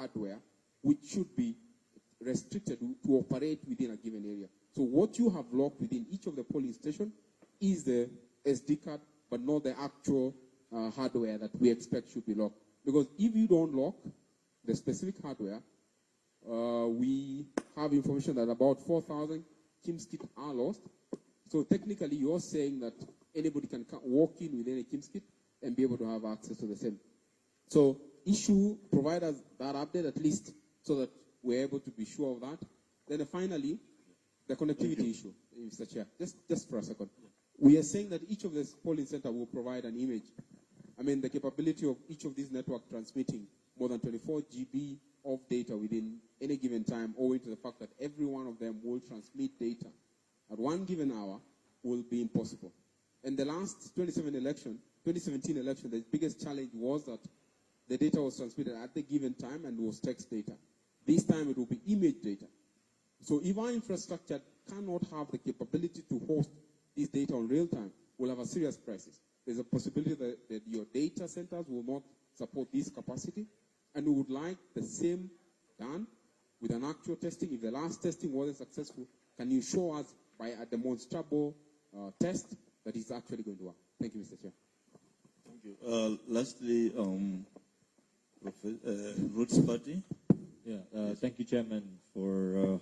hardware which should be restricted to operate within a given area. So what you have locked within each of the polling stations is the SD card, but not the actual hardware that we expect should be locked. Because if you don't lock the specific hardware, we have information that about 4,000 KIMS kits are lost. So technically, you're saying that anybody can walk in with any KIMS kit and be able to have access to the same. So provide us that update at least so that we're able to be sure of that. Then finally, the connectivity issue, Mr. Chair. Just for a second. We are saying that each of the polling center will provide an image. I mean, the capability of each of these networks transmitting more than 24 GB of data within any given time, owing to the fact that every one of them will transmit data at one given hour, will be impossible. In the last 2017 election, the biggest challenge was that the data was transmitted at the given time and was text data. This time it will be image data. So if our infrastructure cannot have the capability to host this data on real time, we'll have a serious crisis. There's a possibility that your data centers will not support this capacity, and we would like the same done with an actual testing. If the last testing wasn't successful, can you show us by a demonstrable test that is actually going to work? Thank you, Mr. Chair. Thank you. Lastly, Roots Party. Yeah, thank you, Chairman, for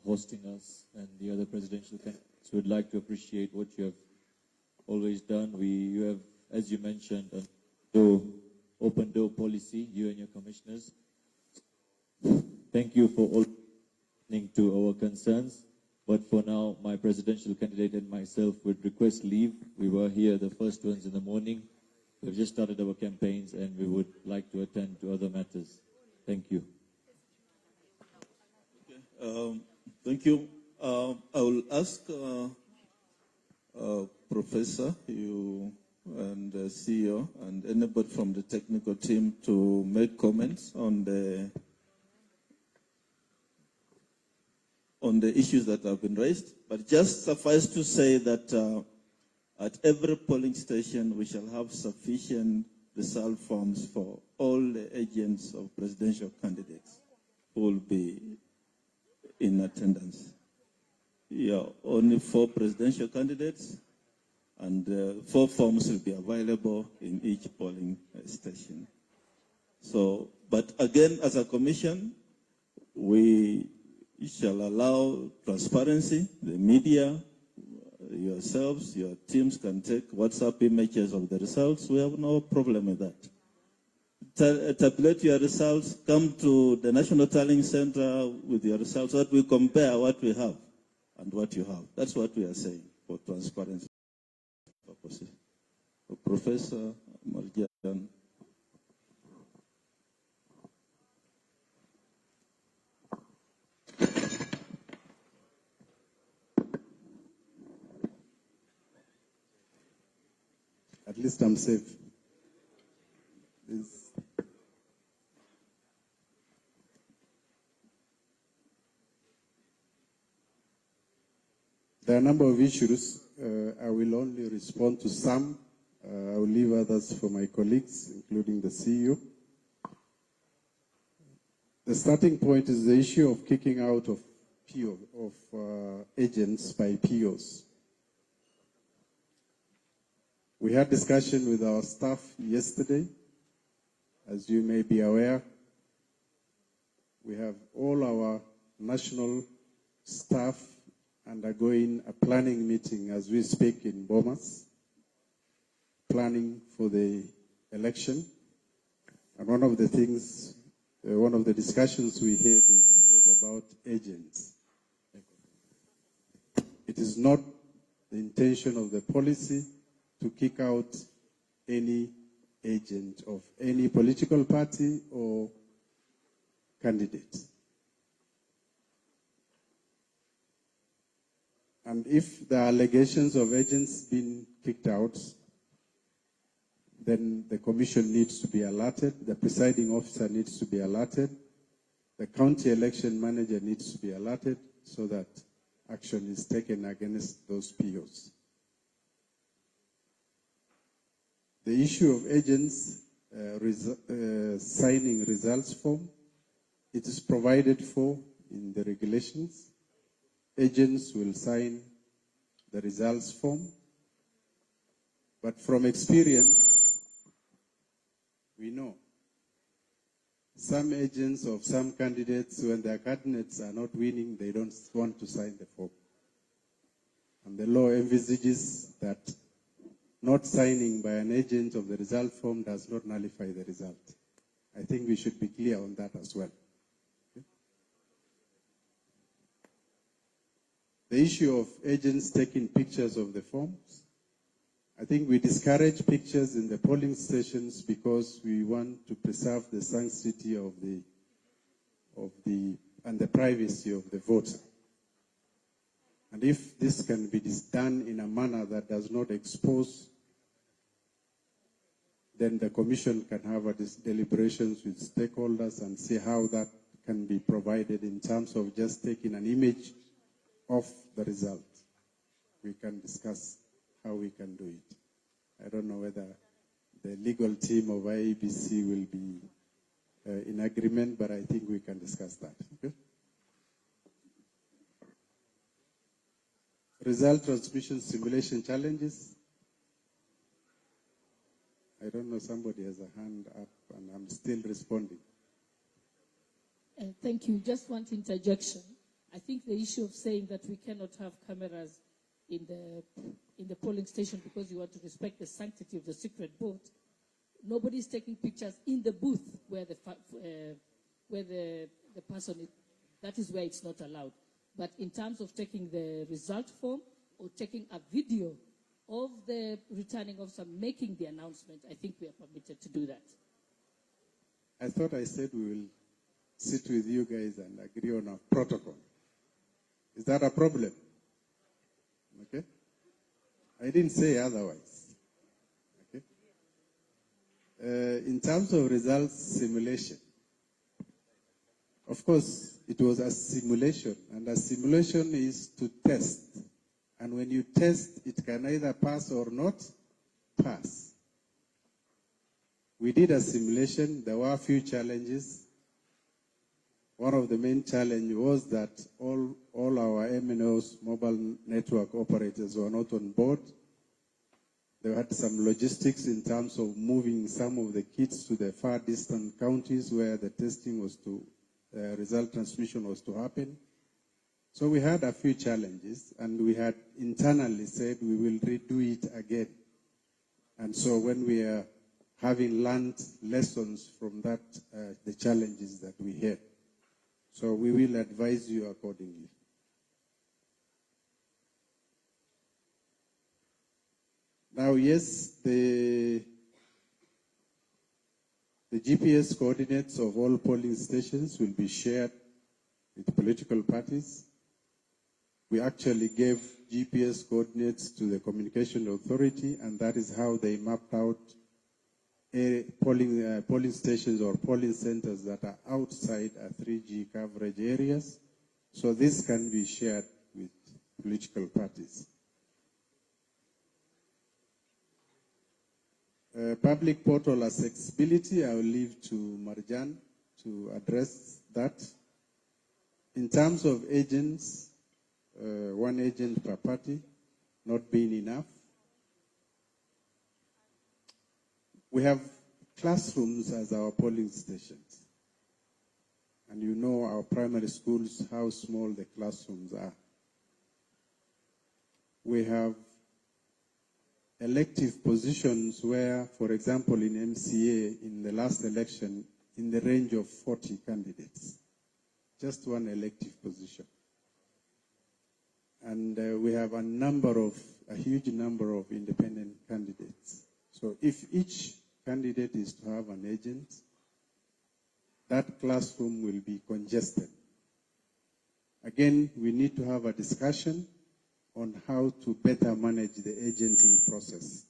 hosting us and the other presidential candidates. We'd like to appreciate what you have always done. You have, as you mentioned, an open door policy, you and your commissioners. Thank you for all listening to our concerns. But for now, my presidential candidate and myself would request leave. We were here the first ones in the morning. We've just started our campaigns and we would like to attend to other matters. Thank you. Okay. Thank you. I will ask Professor, you and the CEO and anybody from the technical team to make comments on the issues that have been raised. But just suffice to say that at every polling station we shall have sufficient result forms for all the agents of presidential candidates who will be in attendance. Yeah, only 4 presidential candidates, and 4 forms will be available in each polling station. So, but again, as a commission, we shall allow transparency. The media, yourselves, your teams can take WhatsApp images of the results. We have no problem with that. Tabulate your results, come to the National Tallying Center with your results so that we compare what we have and what you have. That's what we are saying for transparency purposes. Professor Marjan. At least I'm safe. There are a number of issues. I will only respond to some. I will leave others for my colleagues, including the CEO. The starting point is the issue of kicking out of agents by POs. We had discussion with our staff yesterday. As you may be aware, we have all our national staff undergoing a planning meeting as we speak in Bomas, planning for the election. And one of the things, one of the discussions we had was about agents. It is not the intention of the policy to kick out any agent of any political party or candidate. And if the allegations of agents being kicked out, then the commission needs to be alerted, the presiding officer needs to be alerted, the county election manager needs to be alerted so that action is taken against those POs. The issue of agents signing results form. It is provided for in the regulations. Agents will sign the results form. But from experience, we know some agents of some candidates, when their candidates are not winning, they don't want to sign the form. And the law envisages that not signing by an agent of the result form does not nullify the result. I think we should be clear on that as well. Okay? The issue of agents taking pictures of the forms, I think we discourage pictures in the polling stations because we want to preserve the sanctity of and the privacy of the voter. And if this can be done in a manner that does not expose, then the commission can have deliberations with stakeholders and see how that can be provided in terms of just taking an image of the result. We can discuss how we can do it. I don't know whether the legal team of IEBC will be in agreement, but I think we can discuss that. Okay? Result transmission simulation challenges. I don't know, somebody has a hand up and I'm still responding. Thank you. Just one interjection. I think the issue of saying that we cannot have cameras in the polling station because you want to respect the sanctity of the secret vote. Nobody's taking pictures in the booth where the person is. That is where it's not allowed. But in terms of taking the result form or taking a video of the returning officer making the announcement, I think we are permitted to do that. I thought I said we will sit with you guys and agree on a protocol. Is that a problem? Okay? I didn't say otherwise. Okay? In terms of results simulation, of course, it was a simulation, and a simulation is to test. And when you test, it can either pass or not pass. We did a simulation. There were a few challenges. One of the main challenges was that all our MNOs, mobile network operators, were not on board. They had some logistics in terms of moving some of the kits to the far distant counties where the testing was to, result transmission was to happen. So we had a few challenges, and we had internally said we will redo it again. And so when we are having learned lessons from that, the challenges that we had, so we will advise you accordingly. Now, yes, the GPS coordinates of all polling stations will be shared with political parties. We actually gave GPS coordinates to the Communication Authority, and that is how they mapped out polling stations or polling centers that are outside 3G coverage areas. So this can be shared with political parties. Public portal accessibility, I will leave to Marjan to address that. In terms of agents, one agent per party not being enough. We have classrooms as our polling stations. And you know our primary schools, how small the classrooms are. We have elective positions where, for example, in MCA, in the last election, in the range of 40 candidates. Just one elective position. And we have a huge number of independent candidates. So if each candidate is to have an agent, that classroom will be congested. Again, we need to have a discussion on how to better manage the agenting process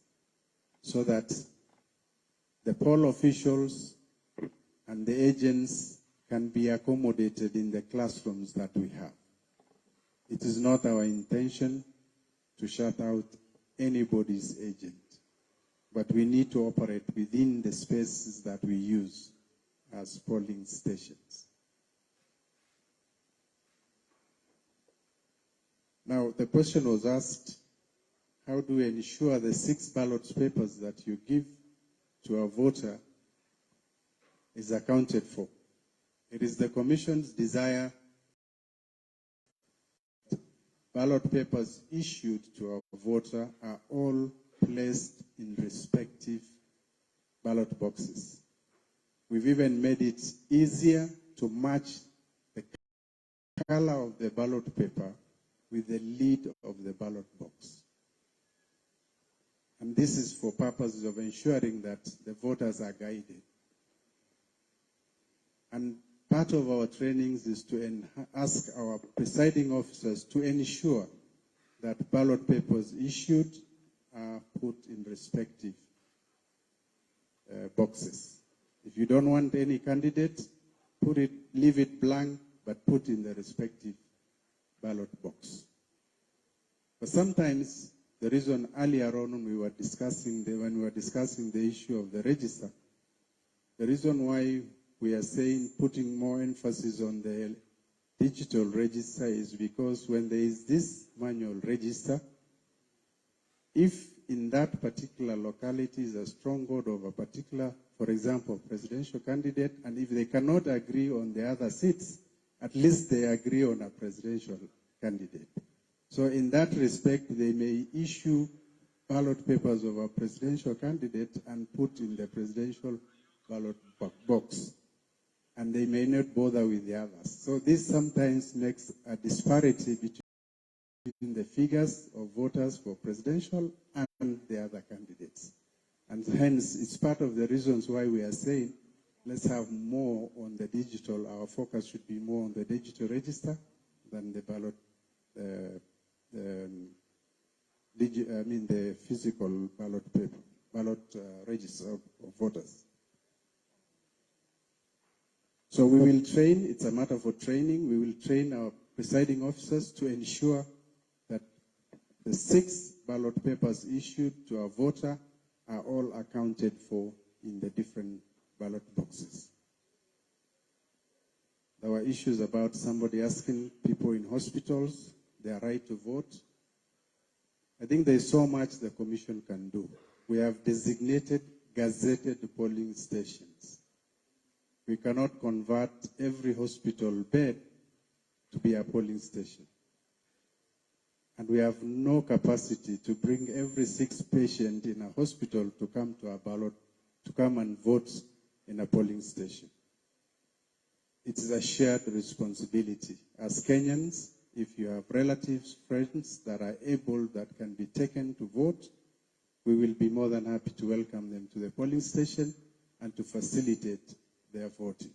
so that the poll officials and the agents can be accommodated in the classrooms that we have. It is not our intention to shut out anybody's agent. but we need to operate within the spaces that we use as polling stations. Now, the question was asked, how do we ensure the 6 ballot papers that you give to a voter is accounted for? It is the Commission's desire that ballot papers issued to a voter are all placed in respective ballot boxes. We've even made it easier to match the color of the ballot paper with the lid of the ballot box. And this is for purposes of ensuring that the voters are guided. And part of our trainings is to ask our presiding officers to ensure that ballot papers issued are put in respective boxes. If you don't want any candidate, leave it blank, but put in the respective ballot box. But sometimes the reason earlier on when we were discussing the issue of the register, the reason why we are saying putting more emphasis on the digital register is because when there is this manual register, if in that particular locality is a stronghold of a particular, for example, presidential candidate, and if they cannot agree on the other seats, at least they agree on a presidential candidate. So in that respect, they may issue ballot papers of a presidential candidate and put in the presidential ballot box, and they may not bother with the others. So this sometimes makes a disparity between the figures of voters for presidential and the other candidates. And hence, it's part of the reasons why we are saying, let's have more on the digital. Our focus should be more on the digital register than the ballot, the physical ballot register of voters. So we will train, it's a matter for training, we will train our presiding officers to ensure that the 6 ballot papers issued to a voter are all accounted for in the different ballot boxes. There were issues about somebody asking people in hospitals their right to vote. I think there is so much the Commission can do. We have designated, gazetted polling stations. We cannot convert every hospital bed to be a polling station. And we have no capacity to bring every 6th patient in a hospital to come to a ballot, to come and vote in a polling station. It is a shared responsibility. As Kenyans, if you have relatives, friends that are able, that can be taken to vote, we will be more than happy to welcome them to the polling station and to facilitate their voting.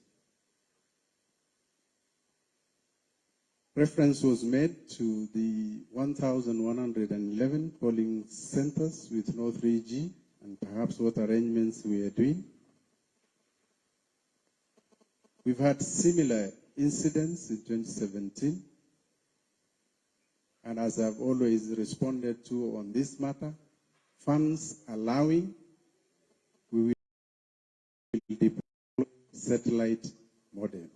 Reference was made to the 1,111 polling centers with no 3G and perhaps what arrangements we are doing. We've had similar incidents in 2017. And as I've always responded to on this matter, funds allowing, we will deploy satellite modems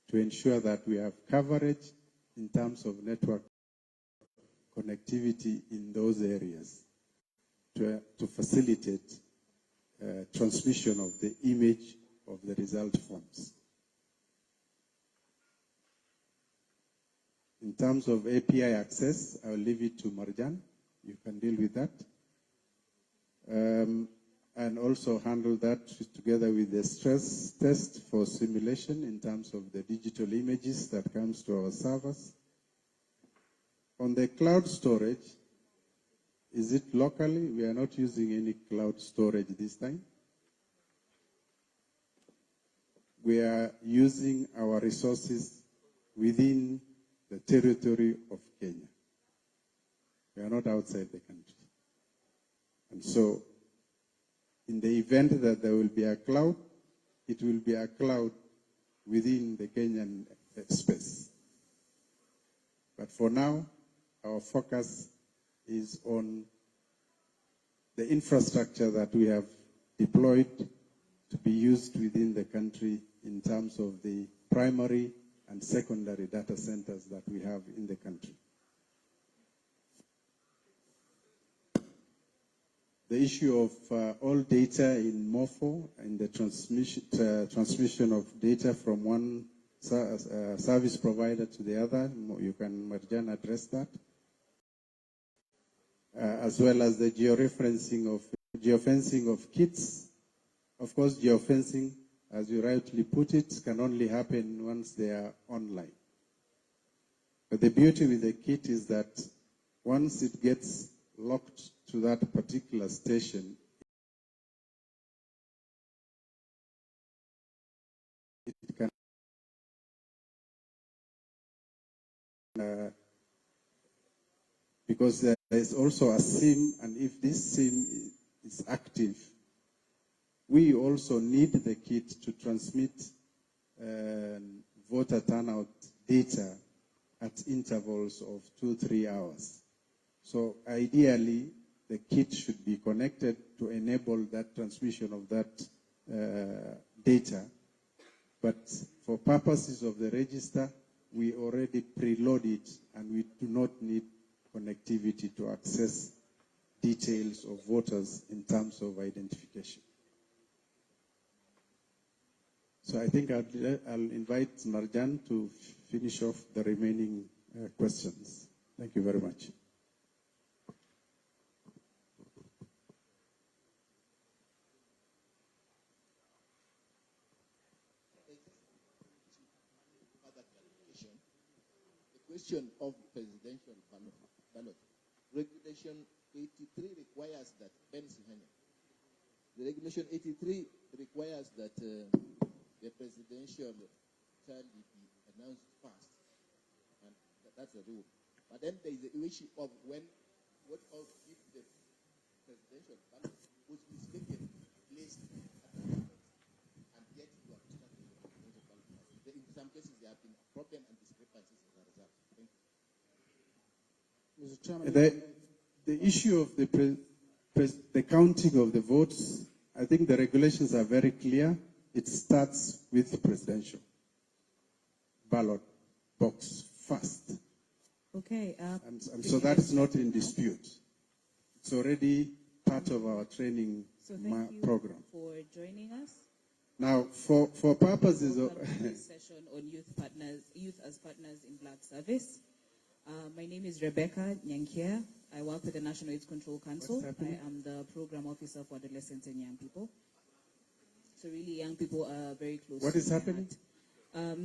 to ensure that we have coverage in terms of network connectivity in those areas to facilitate transmission of the image of the result forms. In terms of API access, I'll leave it to Marjan. You can deal with that. And also handle that together with the stress test for simulation in terms of the digital images that comes to our servers. On the cloud storage, is it locally? We are not using any cloud storage this time. We are using our resources within the territory of Kenya. We are not outside the country. And so, in the event that there will be a cloud, it will be a cloud within the Kenyan space. But for now, our focus is on the infrastructure that we have deployed to be used within the country in terms of the primary and secondary data centers that we have in the country. The issue of all data in MOFO and the transmission of data from one service provider to the other, you can, Marjan, address that. As well as the geofencing of kits. Of course, geofencing, as you rightly put it, can only happen once they are online. But the beauty with the kit is that once it gets locked to that particular station, it can because there is also a SIM, and if this SIM is active, we also need the kit to transmit voter turnout data at intervals of 2-3 hours. So ideally, the kit should be connected to enable that transmission of that data. But for purposes of the register, we already preload it, and we do not need connectivity to access details of voters in terms of identification. So I think I'll invite Marjan to finish off the remaining questions. Thank you very much. The question of presidential ballot. Regulation 83 requires that, the Regulation 83 requires that the presidential term be announced first, and that's the rule. But then there is the issue of if the presidential ballot was mistakenly placed at the moment, and yet you have started the presidential ballot. In some cases, there have been a problem and discrepancies as a result. Thank you. Mr. Chairman, the issue of the counting of the votes, I think the regulations are very clear. It starts with the presidential ballot box first. Okay. And so that is not in dispute. It's already part of our training program. For joining us. Now, for purposes of this session on youth as partners in Black Service. My name is Rebecca Nyankia. I work with the National AIDS Control Council. I am the program officer for adolescents and young people. So really, young people are very close. What is happening?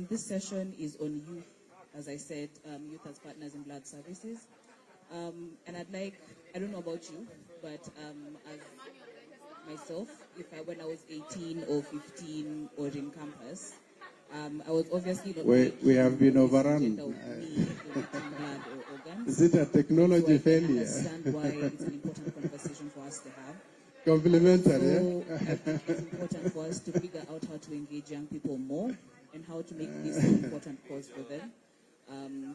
This session is on youth, as I said, youth as partners in blood services. And I don't know about you, but as myself, when I was 18 or 15 or in campus, I was obviously not. We have been overrun. Is it a technology failure? I understand why it's an important conversation for us to have. Complimentary. So I think it's important for us to figure out how to engage young people more and how to make this an important cause for them,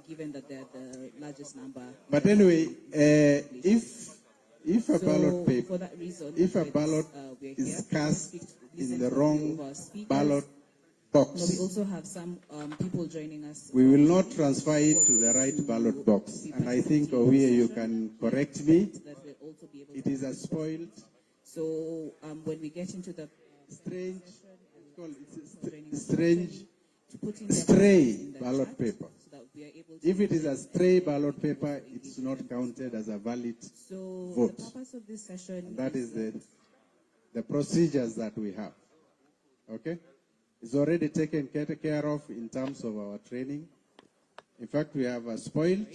given that they're the largest number. But anyway, if a ballot paper, for that reason, if a ballot is cast in the wrong ballot box, no, we also have some people joining us. We will not transfer it to the right ballot box. And I think, Owie, you can correct me. It is a spoiled. So when we get into the stray ballot paper. If it is a stray ballot paper, it's not counted as a valid vote. The purpose of this session and that is the procedures that we have. Okay? It's already taken care of in terms of our training. In fact, we have a spoiled.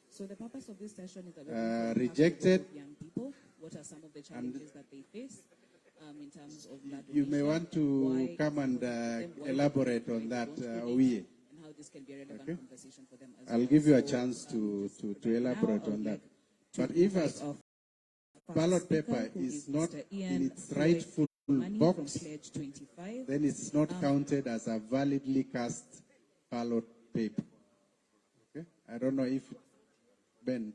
So the purpose of this session is that rejected. Young people, what are some of the challenges that they face in terms of blood donation? You may want to come and elaborate on that, Owie. And how this can be a relevant conversation for them as I'll give you a chance to elaborate on that. But if a ballot paper is not in its rightful box, then it's not counted as a validly cast ballot paper. Okay? I don't know if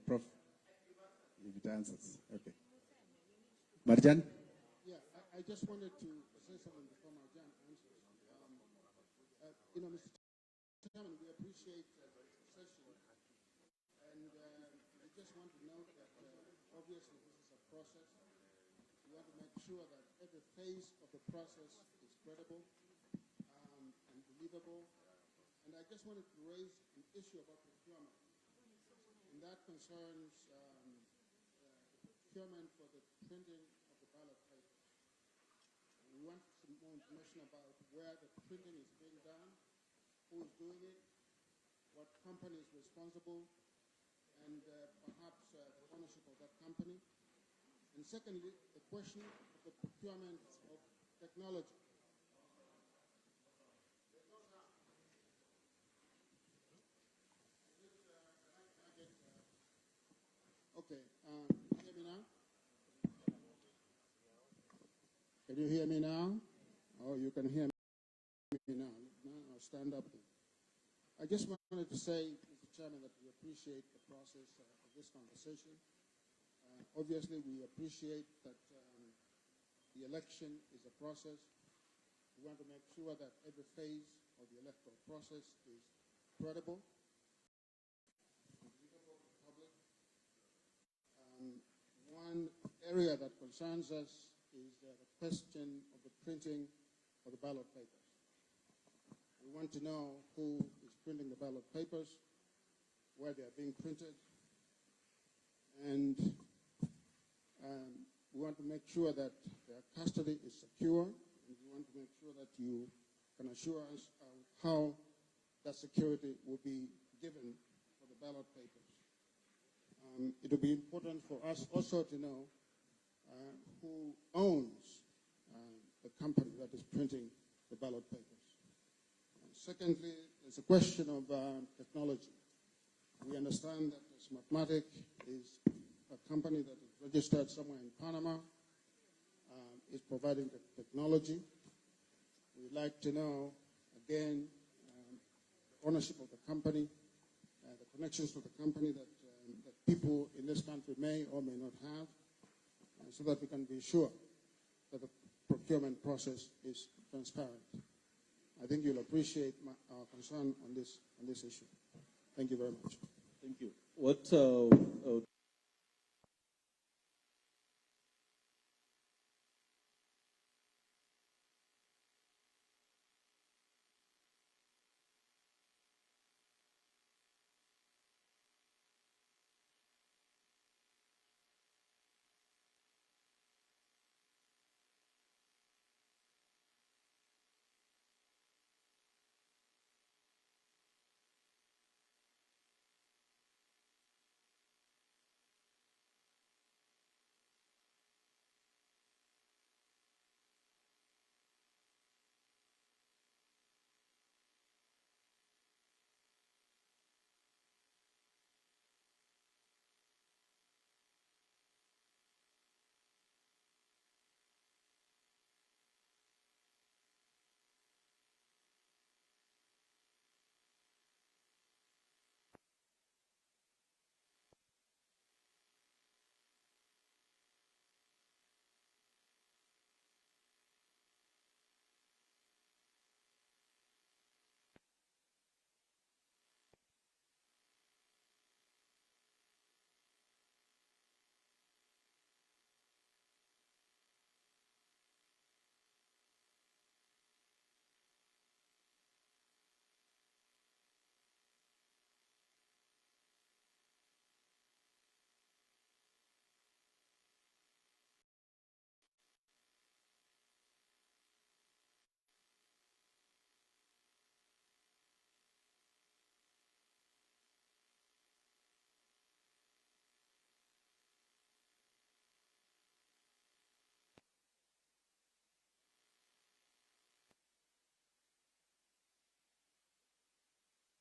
Prof, if it answers. Okay. Marjan? Yeah, I just wanted to say something before Marjan answers. Mr. Chairman, we appreciate the session, and we just want to note that obviously this is a process. We want to make sure that every phase of the process is credible and believable. And I just wanted to raise an issue about procurement, and that concerns procurement for the printing of the ballot papers. We want some more information about where the printing is being done, who is doing it, what company is responsible, and perhaps the ownership of that company. And secondly, the question of the procurement of technology. Okay, can you hear me now? Can you hear me now? Oh, you can hear me now. No, I'll stand up. I just wanted to say, Mr. Chairman, that we appreciate the process of this conversation. Obviously, we appreciate that the election is a process. We want to make sure that every phase of the electoral process is credible, believable to the public. One area that concerns us is the question of the printing of the ballot papers. We want to know who is printing the ballot papers, where they are being printed, and we want to make sure that their custody is secure, and we want to make sure that you can assure us how that security will be given for the ballot papers. It will be important for us also to know who owns the company that is printing the ballot papers. Secondly, there's a question of technology. We understand that Smartmatic is a company that is registered somewhere in Panama, is providing the technology. We'd like to know, again, the ownership of the company, the connections to the company that people in this country may or may not have, so that we can be sure that the procurement process is transparent. I think you'll appreciate our concern on this issue. Thank you very much. Thank you. What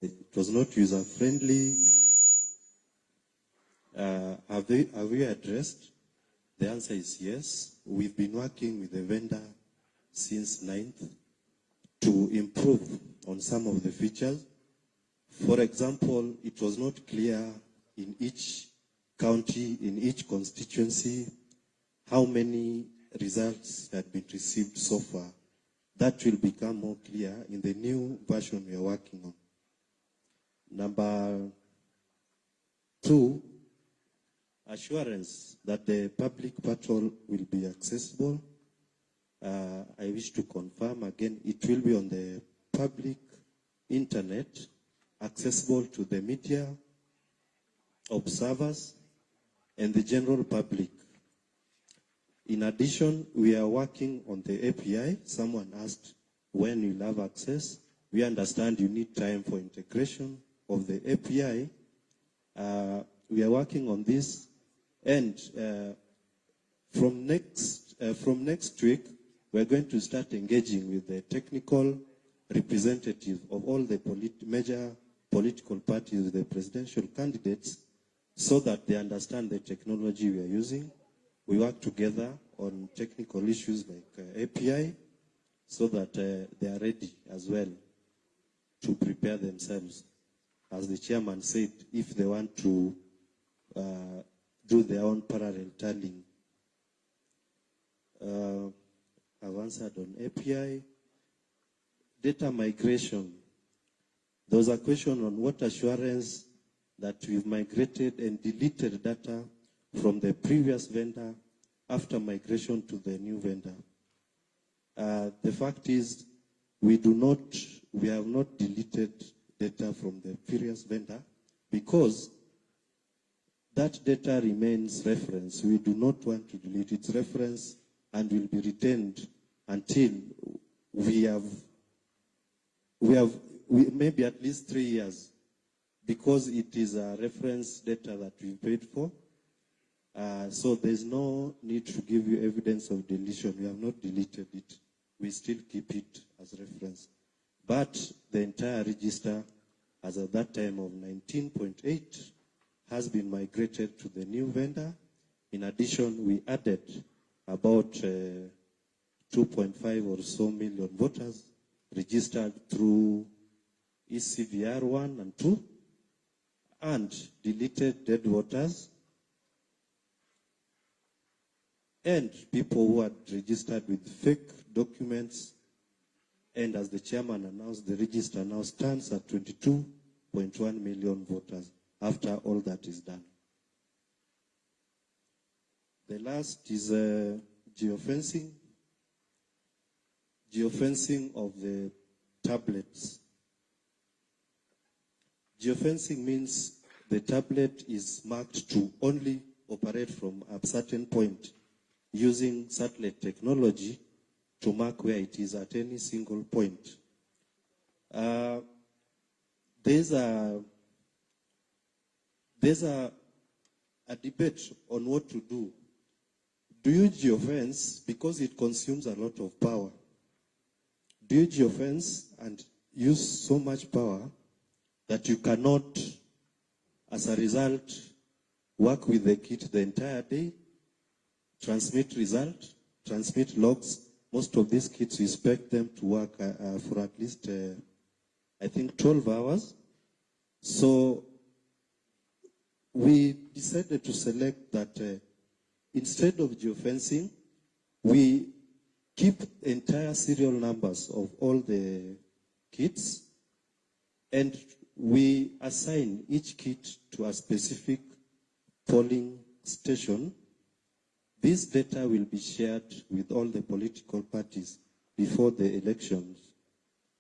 It was not user-friendly. Have we addressed? The answer is yes. We've been working with the vendor since 9th to improve on some of the features. For example, it was not clear in each county, in each constituency, how many results had been received so far. That will become more clear in the new version we are working on. Number 2, assurance that the public portal will be accessible. I wish to confirm again, it will be on the public internet, accessible to the media, observers, and the general public. In addition, we are working on the API. Someone asked when you'll have access. We understand you need time for integration of the API. We are working on this, and from next week, we're going to start engaging with the technical representative of all the major political parties, the presidential candidates, so that they understand the technology we are using. We work together on technical issues like API, so that they are ready as well to prepare themselves. As the chairman said, if they want to do their own parallel tallying. I've answered on API. Data migration. There was a question on what assurance that we've migrated and deleted data from the previous vendor after migration to the new vendor. The fact is, we have not deleted data from the previous vendor because that data remains reference. We do not want to delete its reference and will be retained until we maybe at least 3 years, because it is a reference data that we paid for. So there's no need to give you evidence of deletion. We have not deleted it. We still keep it as reference. But the entire register, as of that time of 19.8, has been migrated to the new vendor. In addition, we added about 2.5 or so million voters registered through ECVR 1 and 2, and deleted dead voters and people who had registered with fake documents. And as the chairman announced, the register now stands at 22.1 million voters after all that is done. The last is geofencing. Geofencing of the tablets. Geofencing means the tablet is marked to only operate from a certain point using satellite technology to mark where it is at any single point. There's a debate on what to do. Do you geofence because it consumes a lot of power? Do you geofence and use so much power that you cannot, as a result, work with the kit the entire day, transmit result, transmit logs? Most of these kits, we expect them to work for at least, I think, 12 hours. So we decided to select that instead of geofencing, we keep entire serial numbers of all the kits, and we assign each kit to a specific polling station. This data will be shared with all the political parties before the elections,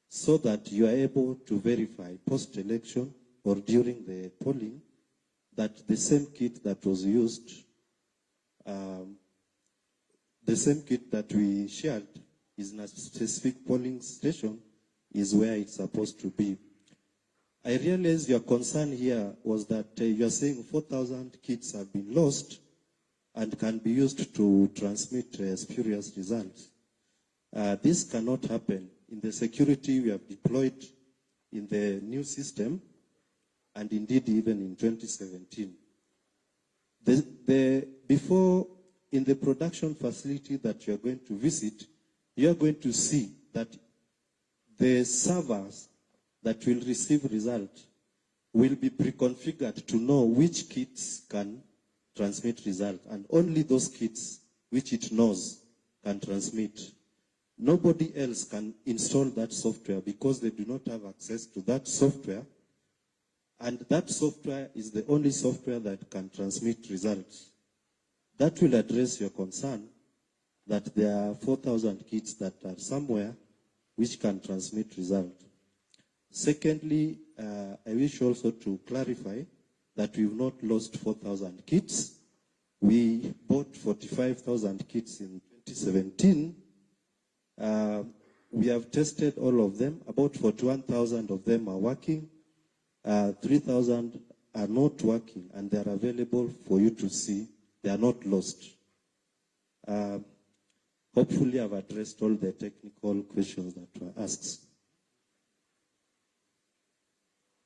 so that you are able to verify post-election or during the polling that the same kit that was used, the same kit that we shared is in a specific polling station is where it's supposed to be. I realize your concern here was that you are saying 4,000 kits have been lost and can be used to transmit spurious results. This cannot happen. In the security we have deployed in the new system, and indeed even in 2017. Before, in the production facility that you are going to visit, you are going to see that the servers that will receive results will be pre-configured to know which kits can transmit result, and only those kits which it knows can transmit. Nobody else can install that software because they do not have access to that software. And that software is the only software that can transmit results. That will address your concern that there are 4,000 kits that are somewhere which can transmit results. Secondly, I wish also to clarify that we've not lost 4,000 kits. We bought 45,000 kits in 2017. We have tested all of them. About 41,000 of them are working. 3,000 are not working, and they are available for you to see. They are not lost. Hopefully, I've addressed all the technical questions that were asked.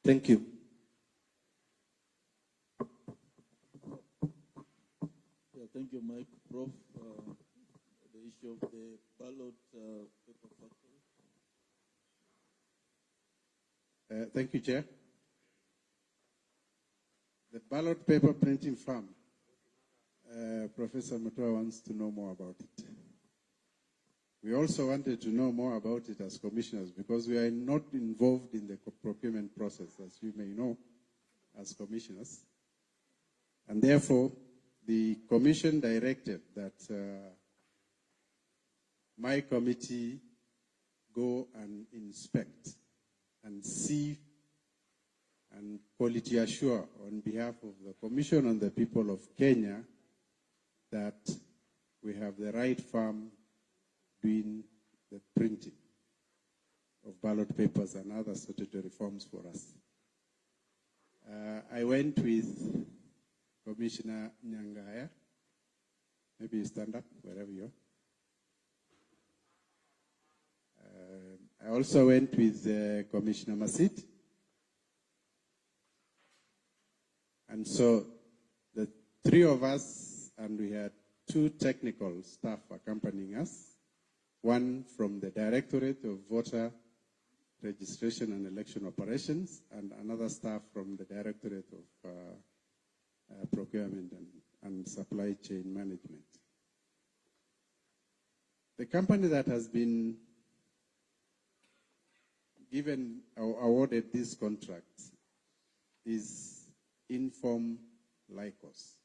Thank you. Yeah, thank you, Mike. Prof, the issue of the ballot paper factory. Thank you, Chair. The ballot paper printing farm, Professor Mutua wants to know more about it. We also wanted to know more about it as commissioners because we are not involved in the procurement process, as you may know, as commissioners. And therefore, the commission directed that my committee go and inspect and see and quality assure on behalf of the commission and the people of Kenya that we have the right firm doing the printing of ballot papers and other statutory forms for us. I went with Commissioner Nyangaya. Maybe you stand up wherever you are. I also went with Commissioner Masit. And so the three of us, and we had two technical staff accompanying us, one from the Directorate of Voter Registration and Election Operations, and another staff from the Directorate of Procurement and Supply Chain Management. The company that has been given or awarded this contract is Inform Lycos.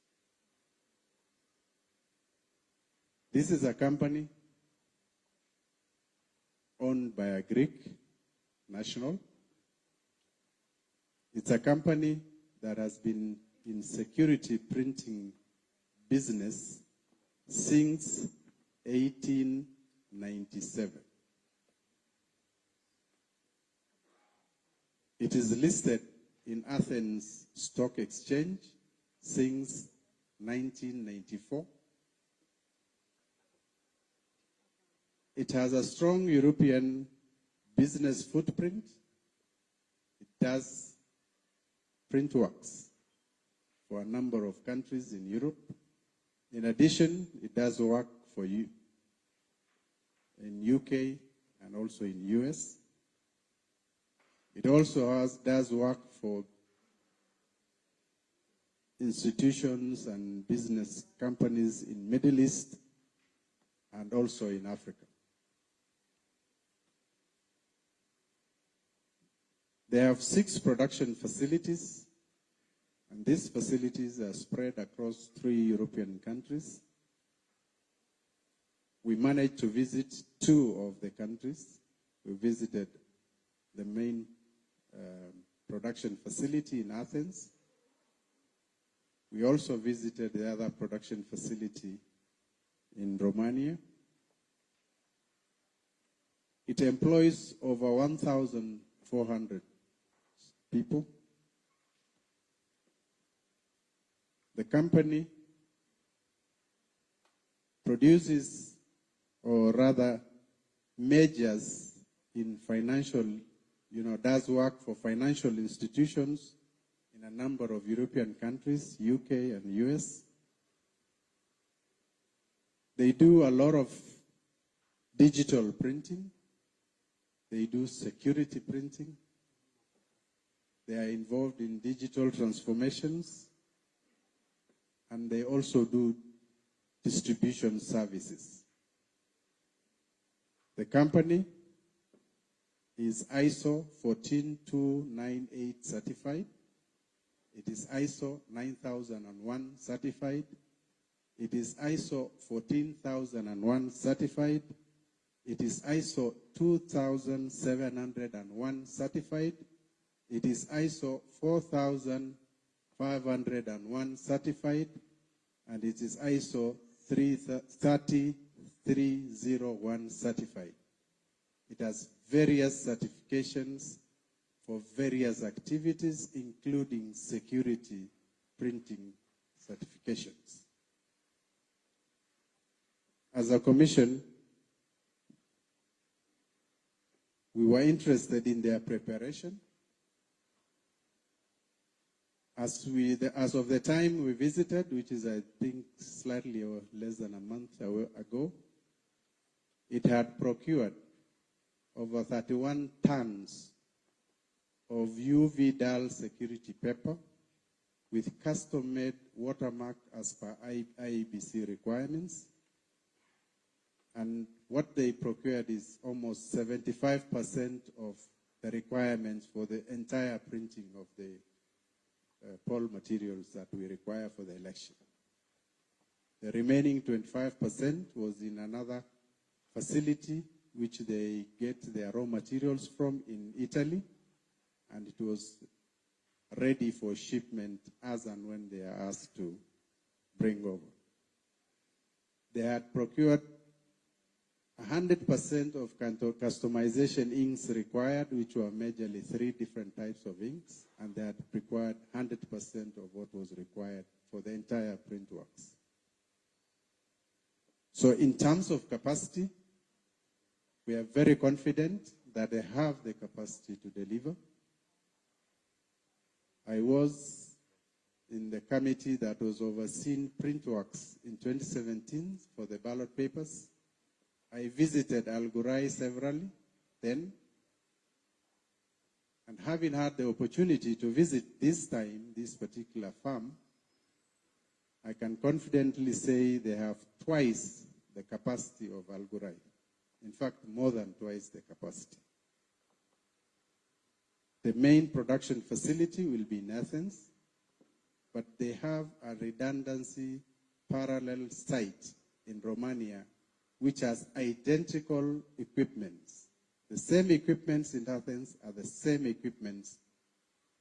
This is a company owned by a Greek national. It's a company that has been in security printing business since 1897. It is listed in Athens Stock Exchange since 1994. It has a strong European business footprint. It does print works for a number of countries in Europe. In addition, it does work for you in UK and also in US. It also does work for institutions and business companies in Middle East and also in Africa. They have 6 production facilities, and these facilities are spread across 3 European countries. We managed to visit 2 of the countries. We visited the main production facility in Athens. We also visited the other production facility in Romania. It employs over 1,400 people. The company produces, or rather measures in financial, does work for financial institutions in a number of European countries, UK and US. They do a lot of digital printing. They do security printing. They are involved in digital transformations. And they also do distribution services. The company is ISO 14298 certified. It is ISO 9001 certified. It is ISO 14001 certified. It is ISO 2701 certified. It is ISO 4501 certified. And it is ISO 30301 certified. It has various certifications for various activities, including security printing certifications. As a commission, we were interested in their preparation. As of the time we visited, which is I think slightly or less than a month ago, it had procured over 31 tons of UV dull security paper with custom-made watermark as per IEBC requirements. And what they procured is almost 75% of the requirements for the entire printing of the poll materials that we require for the election. The remaining 25% was in another facility which they get their raw materials from in Italy, and it was ready for shipment as and when they are asked to bring over. They had procured 100% of customization inks required, which were majorly 3 different types of inks, and they had required 100% of what was required for the entire print works. So in terms of capacity, we are very confident that they have the capacity to deliver. I was in the committee that was overseeing print works in 2017 for the ballot papers. I visited Al Ghurair severally then, and having had the opportunity to visit this time, this particular farm, I can confidently say they have twice the capacity of Al Ghurair. In fact, more than twice the capacity. The main production facility will be in Athens, but they have a redundancy parallel site in Romania which has identical equipments. The same equipments in Athens are the same equipments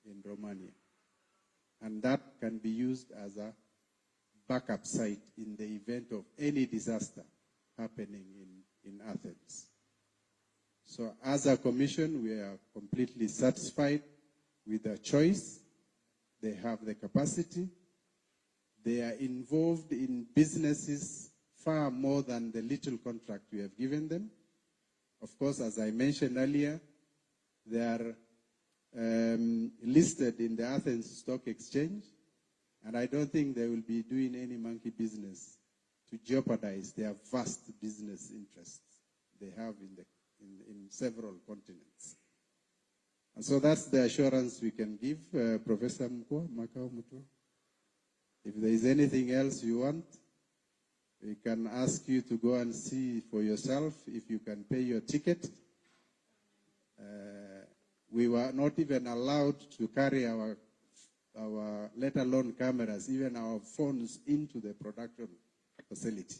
in Romania. And that can be used as a backup site in the event of any disaster happening in Athens. So as a commission, we are completely satisfied with their choice. They have the capacity. They are involved in businesses far more than the little contract we have given them. Of course, as I mentioned earlier, they are listed in the Athens Stock Exchange, and I don't think they will be doing any monkey business to jeopardize their vast business interests they have in several continents. And so that's the assurance we can give, Professor Mkwa, Makao Mutua. If there is anything else you want, we can ask you to go and see for yourself if you can pay your ticket. We were not even allowed to carry our let alone cameras, even our phones into the production facility.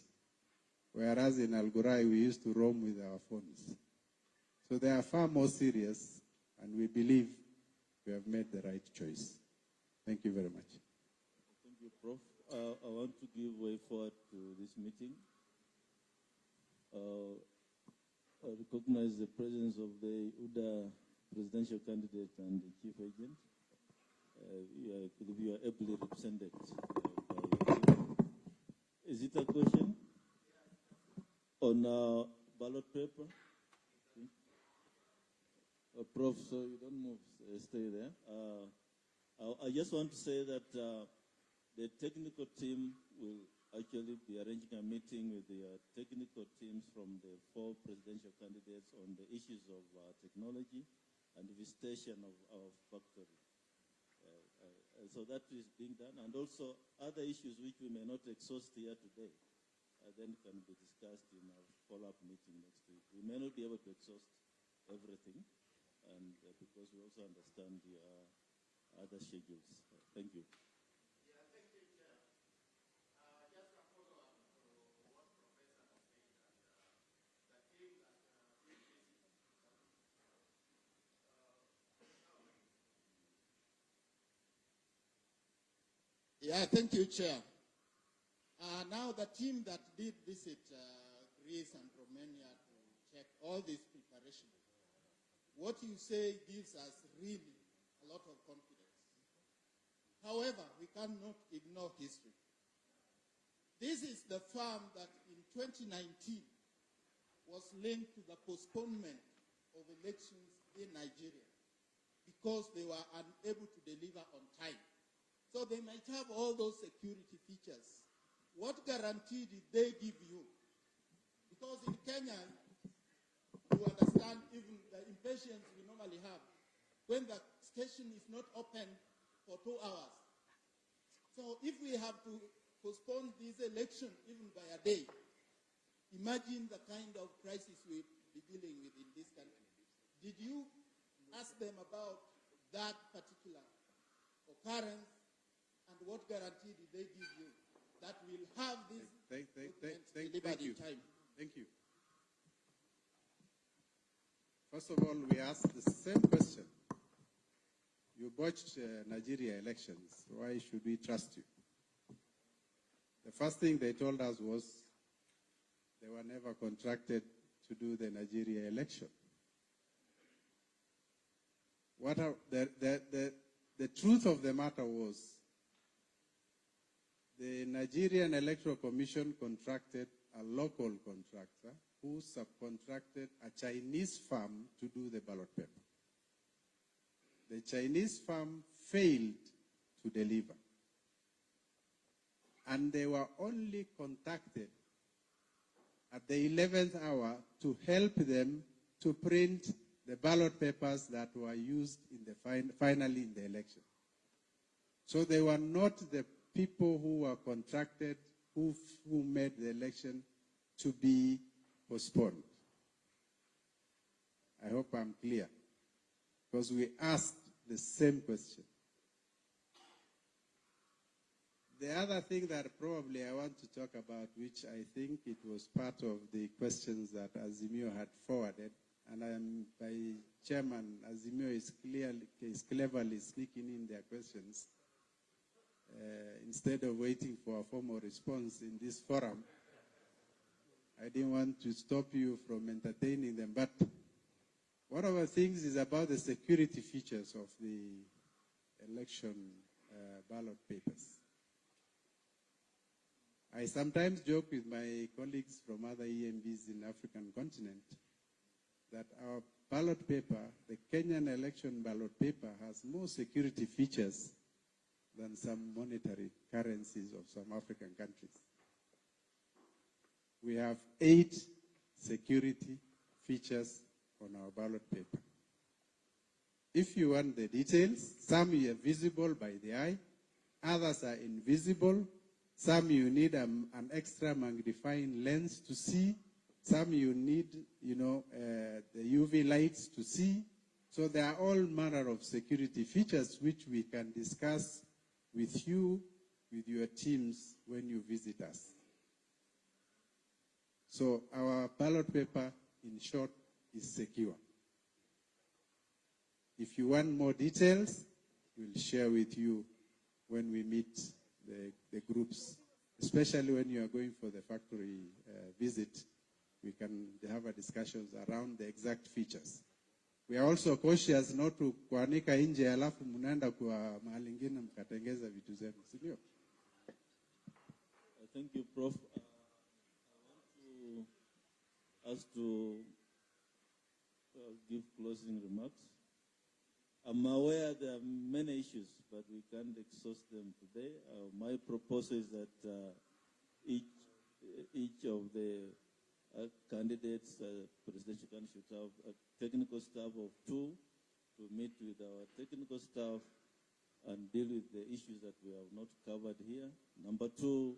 Whereas in Al Ghurair, we used to roam with our phones. So they are far more serious, and we believe we have made the right choice. Thank you very much. Thank you, Prof. I want to give way forward to this meeting. I recognize the presence of the UDA presidential candidate and the chief agent. I believe you are ably represented. Is it a question on ballot paper? Prof, so you don't move, stay there. I just want to say that the technical team will actually be arranging a meeting with the technical teams from the 4 presidential candidates on the issues of technology and visitation of factory. So that is being done, and also other issues which we may not exhaust here today. then can be discussed in our follow-up meeting next week. We may not be able to exhaust everything, and because we also understand the other schedules. Thank you. Yeah, thank you, Chair. Now the team that did visit Greece and Romania to check all this preparation, what you say gives us really a lot of confidence. However, we cannot ignore history. This is the farm that in 2019 was linked to the postponement of elections in Nigeria because they were unable to deliver on time. So they might have all those security features. What guarantee did they give you? Because in Kenya, you understand even the impatience we normally have when the station is not open for 2 hours. So if we have to postpone this election even by a day, imagine the kind of crisis we'll be dealing with in this country. Did you ask them about that particular occurrence? And what guarantee did they give you that we'll have this delivered in time? Thank you. First of all, we asked the same question. You botched Nigeria elections. Why should we trust you? The first thing they told us was they were never contracted to do the Nigeria election. The truth of the matter was the Nigerian Electoral Commission contracted a local contractor who subcontracted a Chinese firm to do the ballot paper. The Chinese firm failed to deliver. And they were only contacted at the 11th hour to help them to print the ballot papers that were used in the finally in the election. So they were not the people who were contracted, who made the election to be postponed. I hope I'm clear, because we asked the same question. The other thing that probably I want to talk about, which I think it was part of the questions that Azimio had forwarded, and by Chairman, Azimio is cleverly sneaking in their questions instead of waiting for a formal response in this forum. I didn't want to stop you from entertaining them, but one of the things is about the security features of the election ballot papers. I sometimes joke with my colleagues from other EMBs in the African continent that our ballot paper, the Kenyan election ballot paper, has more security features than some monetary currencies of some African countries. We have 8 security features on our ballot paper. If you want the details, some are visible by the eye, others are invisible, some you need an extra magnifying lens to see, some you need, the UV lights to see. So there are all manner of security features which we can discuss with you, with your teams when you visit us. So our ballot paper, in short, is secure. If you want more details, we'll share with you when we meet the groups, especially when you are going for the factory visit. We can have a discussions around the exact features. We are also cautious not to kuanika nje alafu mnaenda kwa mahali ingine mkatengeza vitu zenu, si ndio? Thank you, Prof. I want us to give closing remarks. I'm aware there are many issues, but we can't exhaust them today. My proposal is that each of the candidates, presidential candidates, should have a technical staff of 2 to meet with our technical staff and deal with the issues that we have not covered here. Number 2,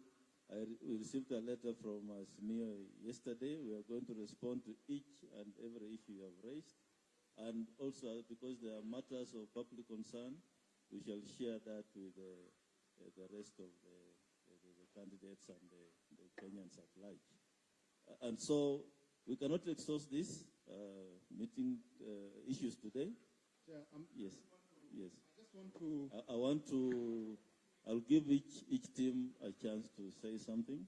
we received a letter from SMEO yesterday. We are going to respond to each and every issue you have raised. And also, because there are matters of public concern, we shall share that with the rest of the candidates and the Kenyans at large. And so we cannot exhaust this meeting issues today. Yeah, yes, yes. I just want to... I want to... I'll give each team a chance to say something,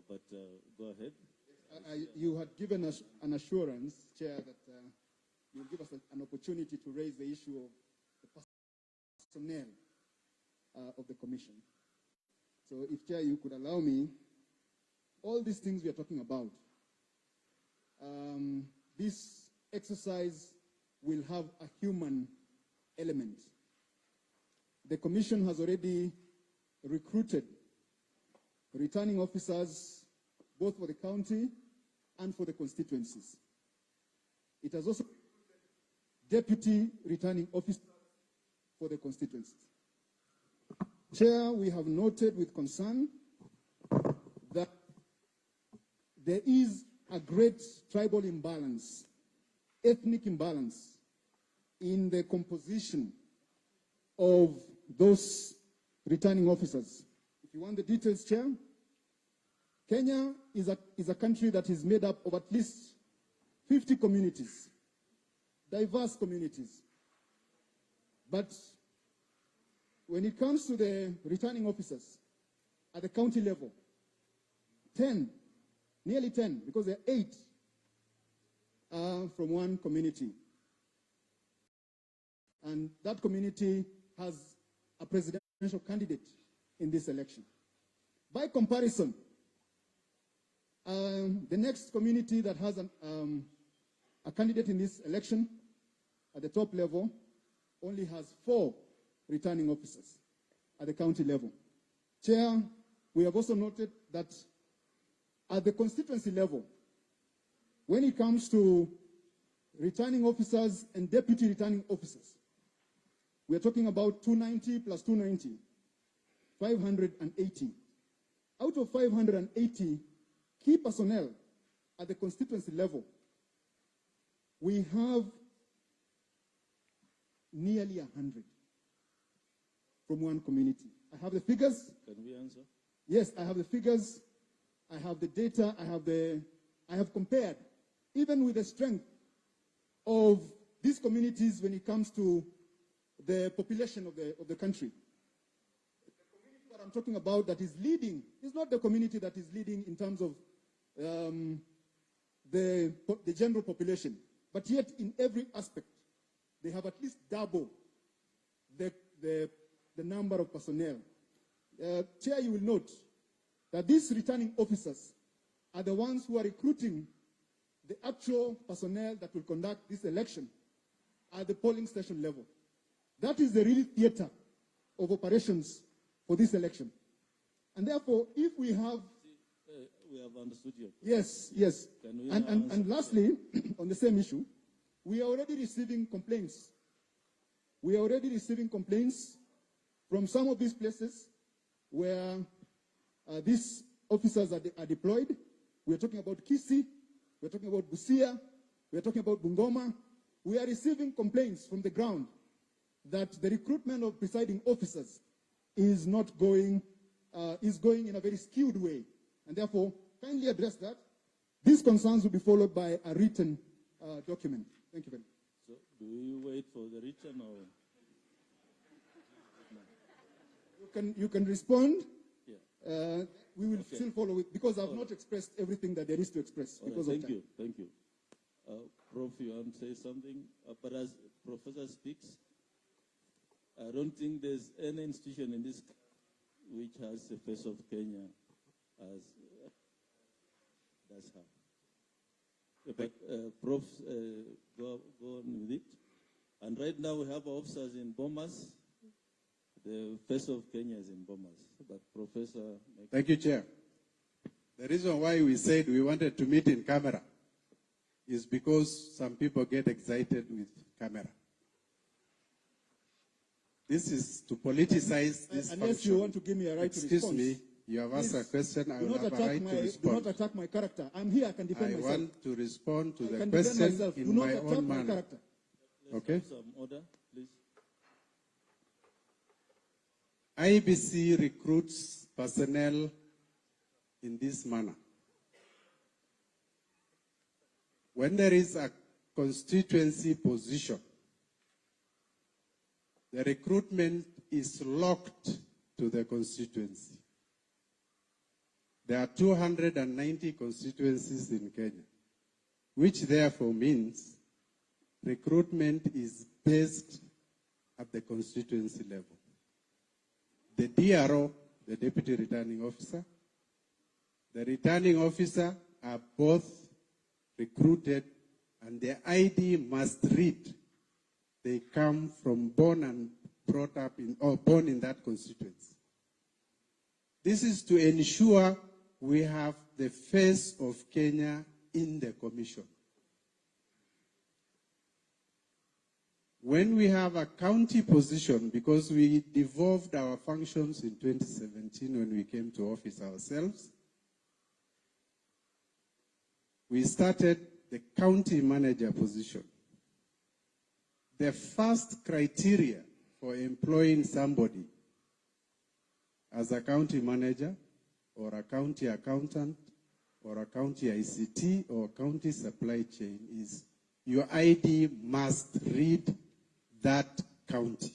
but go ahead. You had given us an assurance, Chair, that you'll give us an opportunity to raise the issue of the personnel of the Commission. So if, Chair, you could allow me, all these things we are talking about, this exercise will have a human element. The Commission has already recruited returning officers both for the county and for the constituencies. It has also deputy returning officers for the constituencies. Chair, we have noted with concern that there is a great tribal imbalance, ethnic imbalance in the composition of those returning officers. If you want the details, Chair, Kenya is a country that is made up of at least 50 communities, diverse communities. But when it comes to the returning officers at the county level, 10, nearly 10, because there are 8 from one community. And that community has a presidential candidate in this election. By comparison, the next community that has a candidate in this election at the top level only has 4 returning officers at the county level. Chair, we have also noted that at the constituency level, when it comes to returning officers and deputy returning officers, we are talking about 290 plus 290, 580. Out of 580 key personnel at the constituency level, we have nearly 100 from one community. I have the figures. Can we answer? Yes, I have the figures. I have the data. I have compared, even with the strength of these communities when it comes to the population of the country. The community that I'm talking about that is leading is not the community that is leading in terms of the general population, but yet in every aspect, they have at least double the number of personnel. Chair, you will note that these returning officers are the ones who are recruiting the actual personnel that will conduct this election at the polling station level. That is the real theater of operations for this election. And therefore, if we have... we have understood you. Yes, yes. And lastly, on the same issue, we are already receiving complaints. We are already receiving complaints from some of these places where these officers are deployed. We are talking about Kisii, we are talking about Busia, we are talking about Bungoma. We are receiving complaints from the ground that the recruitment of presiding officers is not going, is going in a very skewed way. And therefore, kindly address that. These concerns will be followed by a written document. Thank you very much. So, do you wait for the written or? You can respond. Yeah. We will still follow it because I've not expressed everything that there is to express because of time. Thank you. Prof, you want to say something? But as Professor speaks, I don't think there's any institution in this which has the face of Kenya as that's how. But Prof, go on with it. And right now we have officers in Bomas. The face of Kenya is in Bomas. But Professor... Thank you, Chair. The reason why we said we wanted to meet in camera is because some people get excited with camera. This is to politicize this Unless function. you want to give me a right to respond. Excuse me. You have asked a question, I Do will not have a attack right my, to do respond. not attack my character. I'm here, I can defend I myself. want to respond to I the can defend question myself. Do in not my attack own my manner. character. Okay? Have some order, please. IEBC recruits personnel in this manner. When there is a constituency position, the recruitment is locked to the constituency. There are 290 constituencies in Kenya, which therefore means recruitment is based at the constituency level. The DRO, the Deputy Returning Officer, the Returning Officer are both recruited, and their ID must read they come from born and brought up in, or born in that constituency. This is to ensure we have the face of Kenya in the commission. When we have a county position, because we devolved our functions in 2017 when we came to office ourselves, we started the county manager position. The first criteria for employing somebody as a county manager or a county accountant or a county ICT or county supply chain is your ID must read that county.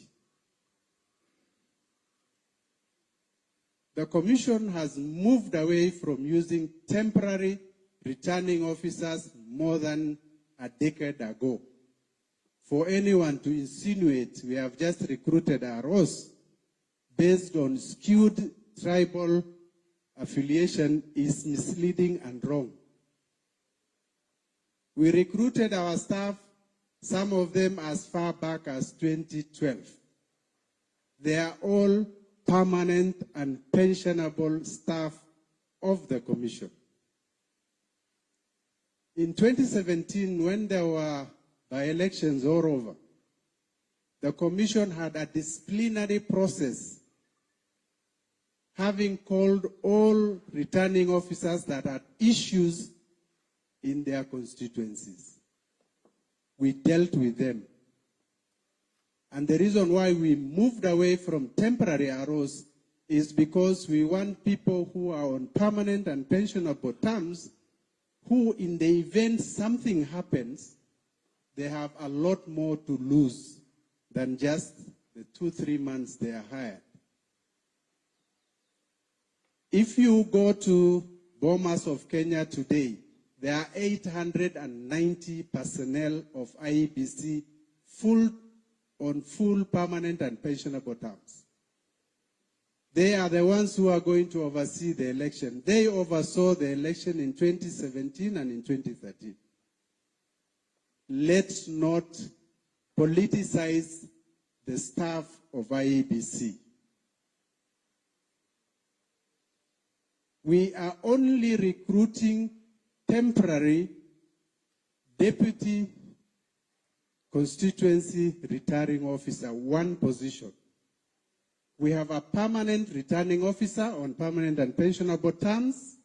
The commission has moved away from using temporary returning officers more than a decade ago. For anyone to insinuate we have just recruited ROs based on skewed tribal affiliation is misleading and wrong. We recruited our staff, some of them as far back as 2012. They are all permanent and pensionable staff of the commission. In 2017, when there were by-elections all over, the commission had a disciplinary process, having called all returning officers that had issues in their constituencies. We dealt with them. And the reason why we moved away from temporary ROs is because we want people who are on permanent and pensionable terms, who in the event something happens, they have a lot more to lose than just the 2-3 months they are hired. If you go to Bomas of Kenya today, there are 890 personnel of IEBC on full permanent and pensionable terms. They are the ones who are going to oversee the election. They oversaw the election in 2017 and in 2013. Let's not politicize the staff of IEBC. We are only recruiting temporary deputy constituency returning officer, one position. We have a permanent returning officer on permanent and pensionable terms,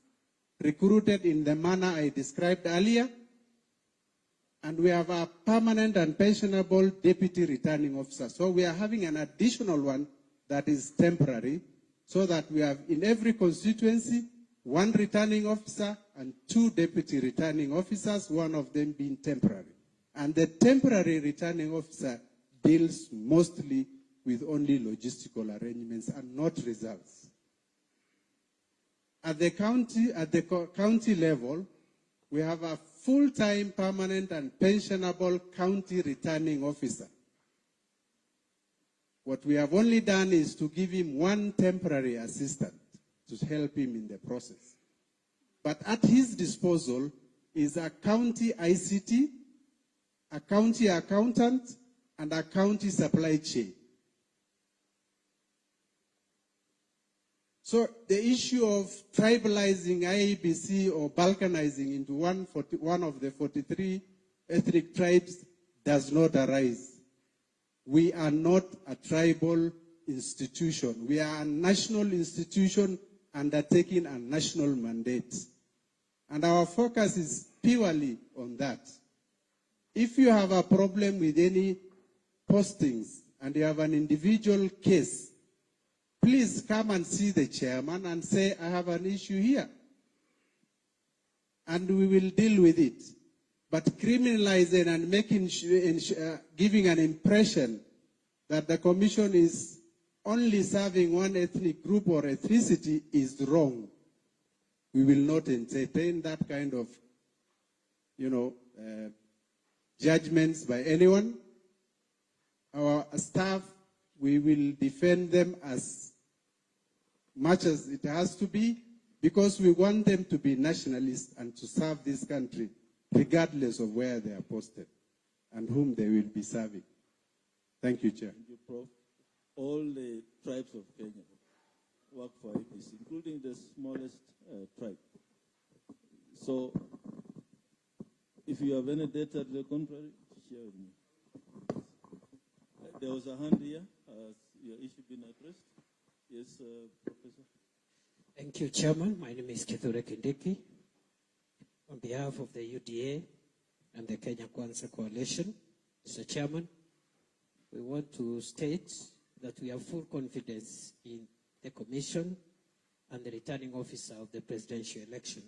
recruited in the manner I described earlier. And we have a permanent and pensionable deputy returning officer. So we are having an additional one that is temporary, so that we have in every constituency one returning officer and 2 deputy returning officers, one of them being temporary. And the temporary returning officer deals mostly with only logistical arrangements and not results. At the county level, we have a full-time permanent and pensionable county returning officer. What we have only done is to give him one temporary assistant to help him in the process. But at his disposal is a county ICT, a county accountant, and a county supply chain. So the issue of tribalizing IEBC or balkanizing into one of the 43 ethnic tribes does not arise. We are not a tribal institution. We are a national institution undertaking a national mandate. And our focus is purely on that. If you have a problem with any postings and you have an individual case, please come and see the chairman and say, I have an issue here. And we will deal with it. But criminalizing and giving an impression that the commission is only serving one ethnic group or ethnicity is wrong. We will not entertain that kind of, judgments by anyone. Our staff, we will defend them as much as it has to be, because we want them to be nationalists and to serve this country, regardless of where they are posted and whom they will be serving. Thank you, Chair. Thank you, Prof. All the tribes of Kenya work for IEBC, including the smallest tribe. So, if you have any data to the contrary, share with me. There was a hand here. Has your issue been addressed? Yes, Professor. Thank you, Chairman. My name is Kithure Kindiki. On behalf of the UDA and the Kenya Kwanza Coalition, Mr. Chairman, we want to state that we have full confidence in the Commission and the returning officer of the presidential election.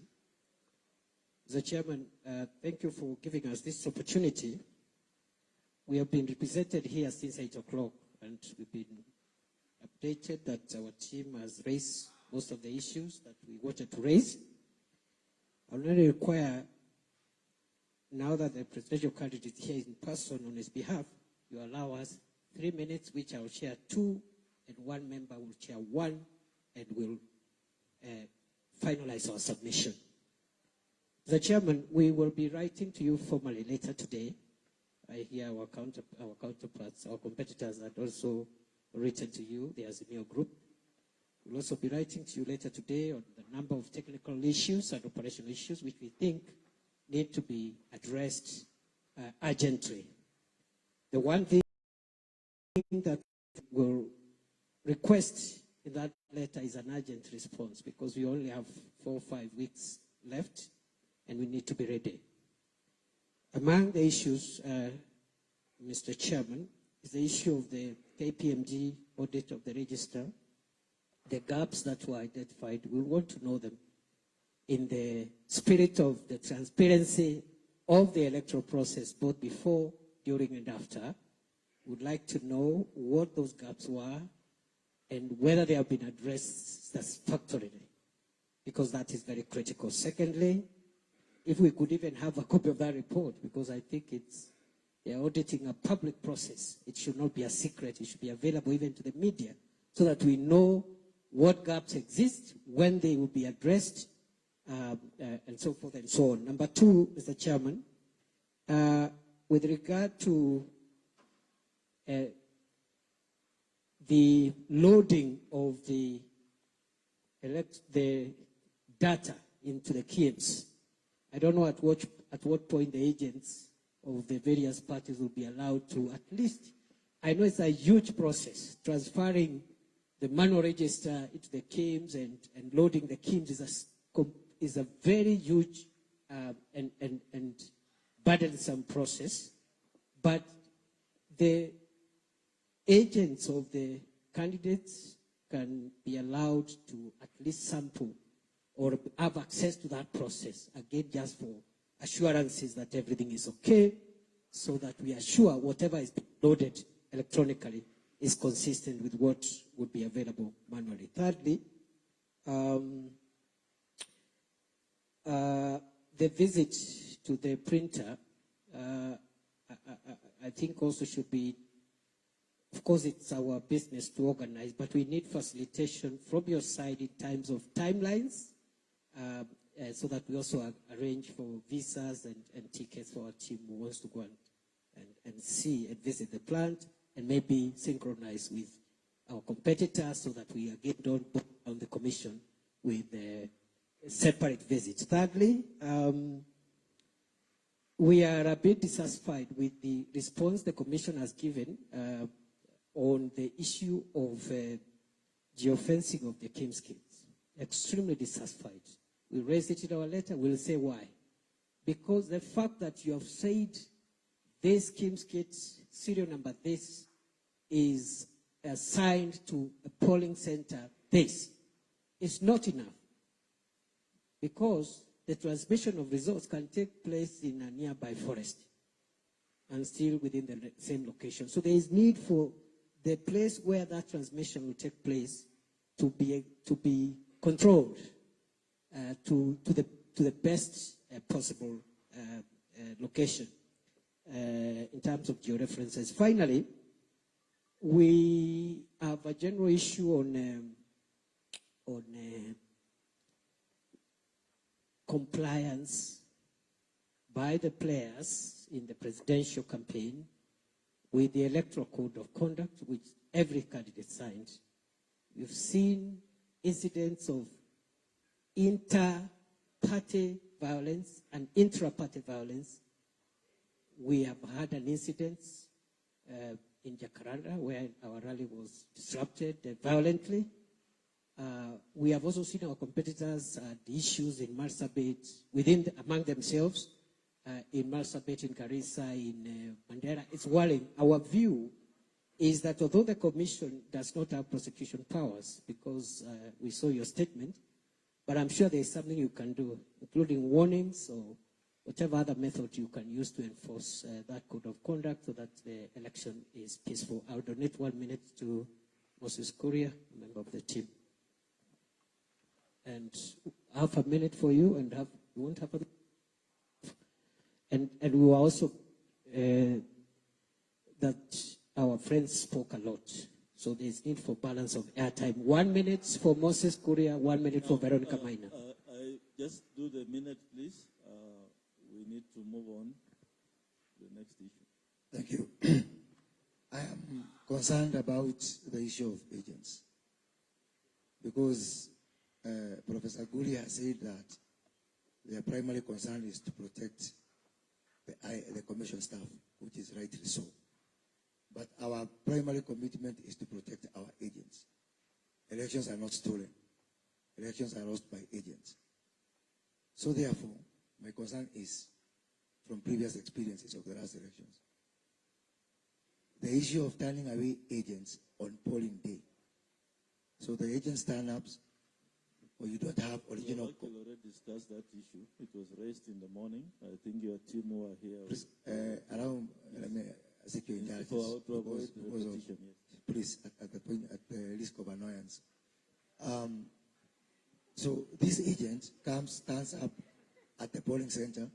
Mr. Chairman, thank you for giving us this opportunity. We have been represented here since 8 o'clock, and we've been updated that our team has raised most of the issues that we wanted to raise. I only require, now that the presidential candidate is here in person on his behalf, you allow us 3 minutes, which I will share 2, and one member will share 1, and we'll finalize our submission. The Chairman, we will be writing to you formally later today. I hear our counterparts, our competitors had also written to you, the Azimio Group. We'll also be writing to you later today on the number of technical issues and operational issues which we think need to be addressed urgently. The one thing that we'll request in that letter is an urgent response, because we only have 4 or 5 weeks left and we need to be ready. Among the issues, Mr. Chairman, is the issue of the KPMG audit of the register. The gaps that were identified, we want to know them in the spirit of the transparency of the electoral process, both before, during, and after. We'd like to know what those gaps were and whether they have been addressed satisfactorily, because that is very critical. Secondly, if we could even have a copy of that report, because I think they're auditing a public process. It should not be a secret. It should be available even to the media, so that we know what gaps exist, when they will be addressed, and so forth and so on. Number 2, Mr. Chairman, with regard to the loading of the data into the KIEMS, I don't know at what point the agents of the various parties will be allowed to, at least, I know it's a huge process, transferring the manual register into the KIEMS and loading the KIEMS is a very huge and burdensome process. But the agents of the candidates can be allowed to at least sample or have access to that process, again, just for assurances that everything is okay, so that we are sure whatever is loaded electronically is consistent with what would be available manually. Thirdly, the visit to the printer, I think also should be, of course it's our business to organize, but we need facilitation from your side in terms of timelines, so that we also arrange for visas and tickets for our team who wants to go and see and visit the plant, and maybe synchronize with our competitors, so that we again don't put on the commission with separate visits. Thirdly, we are a bit dissatisfied with the response the commission has given on the issue of geofencing of the KIEMS kids. extremely dissatisfied. We raised it in our letter, we'll say why. Because the fact that you have said this Kim's kit serial number this is assigned to a polling center this is not enough. Because the transmission of results can take place in a nearby forest and still within the same location. So there is need for the place where that transmission will take place to be controlled to the best possible location in terms of georeferences. Finally, we have a general issue on compliance by the players in the presidential campaign with the electoral code of conduct, which every candidate signed. We've seen incidents of inter-party violence and intra-party violence. We have had an incident in Jacaranda where our rally was disrupted violently. We have also seen our competitors had issues in Marsabit among themselves, in Marsabit, in Garissa, in Mandera. It's worrying. Our view is that although the Commission does not have prosecution powers, because we saw your statement, but I'm sure there is something you can do, including warnings or whatever other method you can use to enforce that code of conduct so that the election is peaceful. I'll donate 1 minute to Moses Kuria, a member of the team. And half a minute for you, and you won't have a and we were also that our friends spoke a lot. So there's need for balance of airtime. 1 minute for Moses Kuria, 1 minute for Veronica Maina. I just do the minute, please. We need to move on to the next issue. Thank you. I am concerned about the issue of agents because Professor Guli has said that their primary concern is to protect the commission staff, which is rightly so. But our primary commitment is to protect our agents. Elections are not stolen. Elections are lost by agents. So therefore, my concern is from previous experiences of the last elections. The issue of turning away agents on polling day. So the agents turn up, or you don't have original. We already discussed that issue. It was raised in the morning. I think your team were here. Around secure intelligence. Please, at the risk of annoyance. So this agent stands up at the polling center.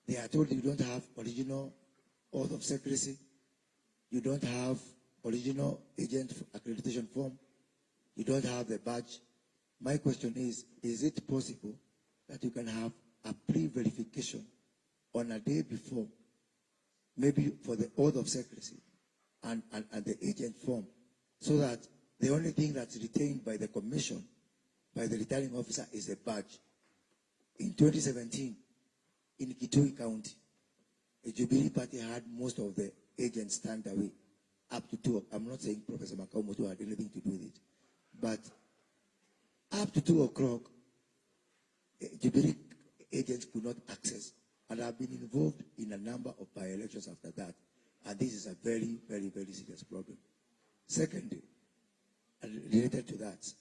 They are told you don't have original oath of secrecy. You don't have original agent accreditation form. You don't have the badge. My question is it possible that you can have a pre-verification on a day before, maybe for the oath of secrecy and the agent form, so that the only thing that's retained by the commission, by the returning officer, is a badge? In 2017, in Kitui County, the Jubilee Party had most of the agents stand away, up to 2. I'm not saying Professor Makamoto had anything to do with it, but up to 2 o'clock, Jubilee agents could not access, and have been involved in a number of by-elections after that. And this is a very, very, very serious problem. Secondly, and related to that,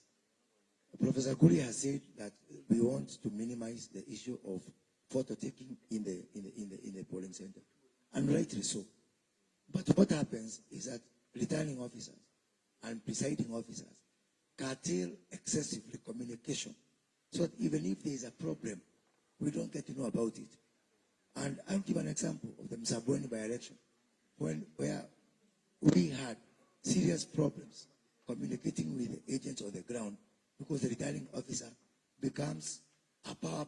Professor Guli has said that we want to minimize the issue of photo taking in the polling center, and rightly so. But what happens is that returning officers and presiding officers curtail excessively communication, so that even if there is a problem, we don't get to know about it. And I'll give an example of the Msabweni by-election, where we had serious problems communicating with the agents on the ground, because the returning officer becomes a power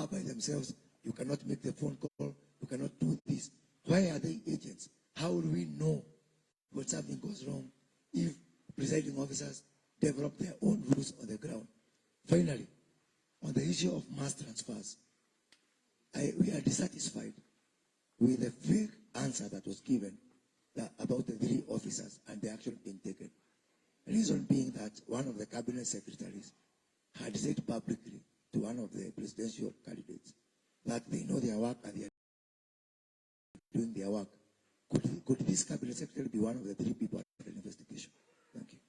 by themselves. You cannot make the phone call, you cannot do this. Why are they agents? How will we know when something goes wrong if presiding officers develop their own rules on the ground? Finally, on the issue of mass transfers, we are dissatisfied with the vague answer that was given about the 3 officers and the action being taken. Reason being that one of the cabinet secretaries had said publicly to one of the presidential candidates that they know their work and they are doing their work. Could this cabinet secretary be one of the 3 people under investigation? Thank you.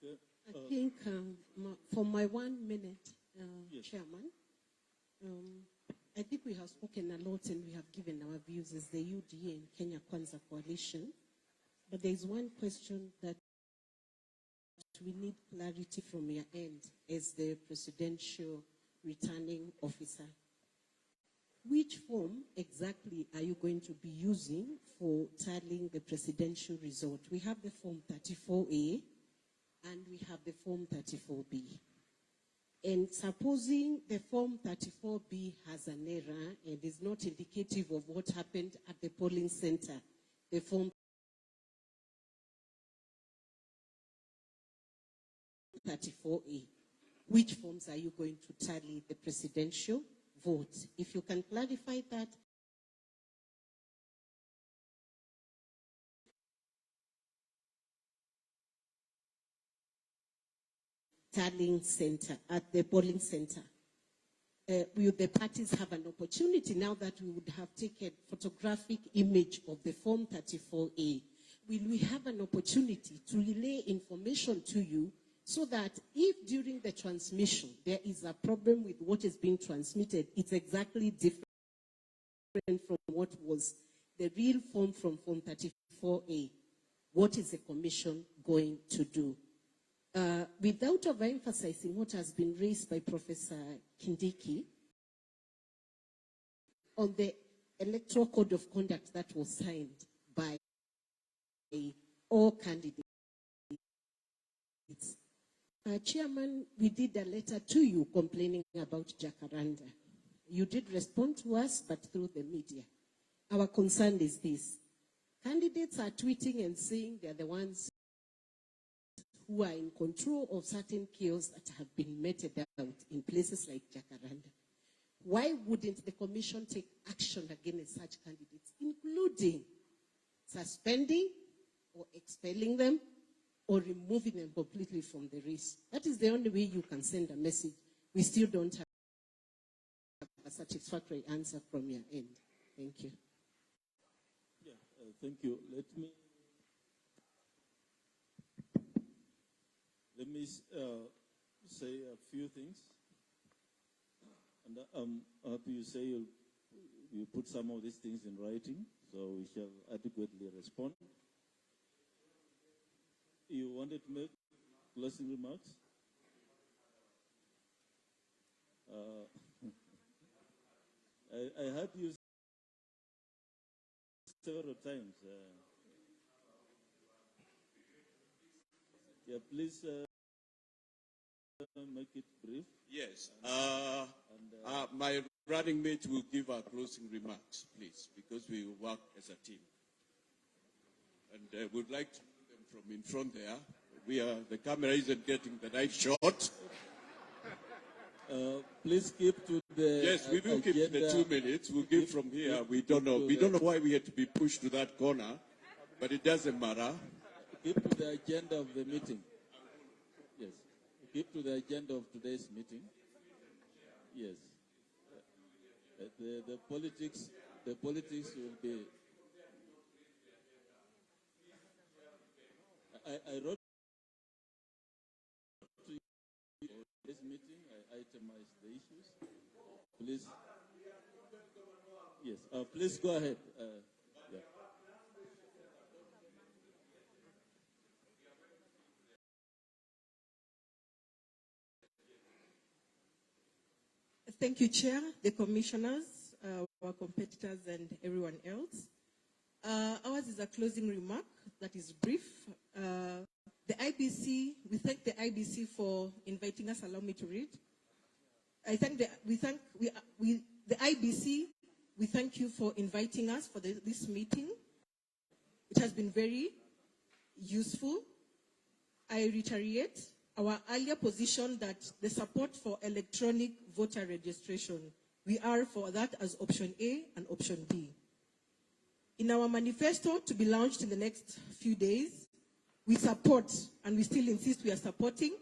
Okay. I think for my 1 minute, yes. Chairman, I think we have spoken a lot and we have given our views as the UDA and Kenya Kwanza coalition. But there is one question that we need clarity from your end as the presidential returning officer. Which form exactly are you going to be using for tallying the presidential result? We have the form 34A and we have the form 34B. And supposing the form 34B has an error and is not indicative of what happened at the polling center, the form 34A, which forms are you going to tally the presidential vote? If you can clarify that. Tallying center, at the polling center. Will the parties have an opportunity now that we would have taken photographic image of the form 34A? Will we have an opportunity to relay information to you so that if during the transmission there is a problem with what is being transmitted, it's exactly different from what was the real form from form 34A? What is the commission going to do? Without overemphasizing what has been raised by Professor Kindiki on the Electoral Code of Conduct that was signed by all candidates. Chairman, we did a letter to you complaining about Jacaranda. You did respond to us, but through the media. Our concern is this. Candidates are tweeting and saying they're the ones who are in control of certain kiosks that have been meted out in places like Jacaranda. Why wouldn't the commission take action against such candidates, including suspending or expelling them or removing them completely from the race? That is the only way you can send a message. We still don't have a satisfactory answer from your end. Thank you. Yeah, thank you. Let me say a few things. And I'm happy you say you put some of these things in writing, so we shall adequately respond. You wanted to make closing remarks? I heard you several times. Yeah, please make it brief. Yes. My running mate will give our closing remarks, please, because we work as a team. And we'd like to do them from in front there. The camera isn't getting the right shot. Please keep to the Yes, we will keep the 2 minutes. We'll give from here. We don't know why we had to be pushed to that corner, but it doesn't matter. Keep to the agenda of the meeting. Yes. Keep to the agenda of today's meeting. Yes. The politics will be. I wrote to you for this meeting. I itemized the issues. Please. Yes. Please go ahead. Yeah. Thank you, Chair, the commissioners, our competitors, and everyone else. Ours is a closing remark that is brief. The IBC, we thank the IBC for inviting us. Allow me to read. The IBC, we thank you for inviting us for this meeting. It has been very useful. I reiterate our earlier position that the support for electronic voter registration, we are for that as option A and option B. In our manifesto to be launched in the next few days, we support, and we still insist we are supporting,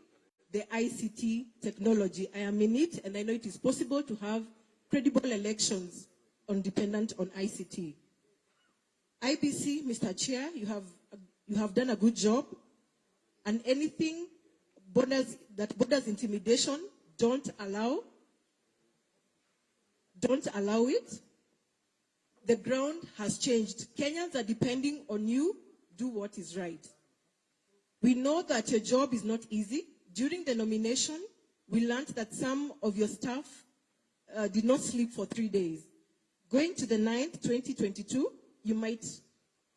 the ICT technology. I am in it, and I know it is possible to have credible elections dependent on ICT. IBC, Mr. Chair, you have done a good job, and anything that borders intimidation, don't allow it. The ground has changed. Kenyans are depending on you. Do what is right. We know that your job is not easy. During the nomination, we learned that some of your staff did not sleep for 3 days. Going to the 9th, 2022, you might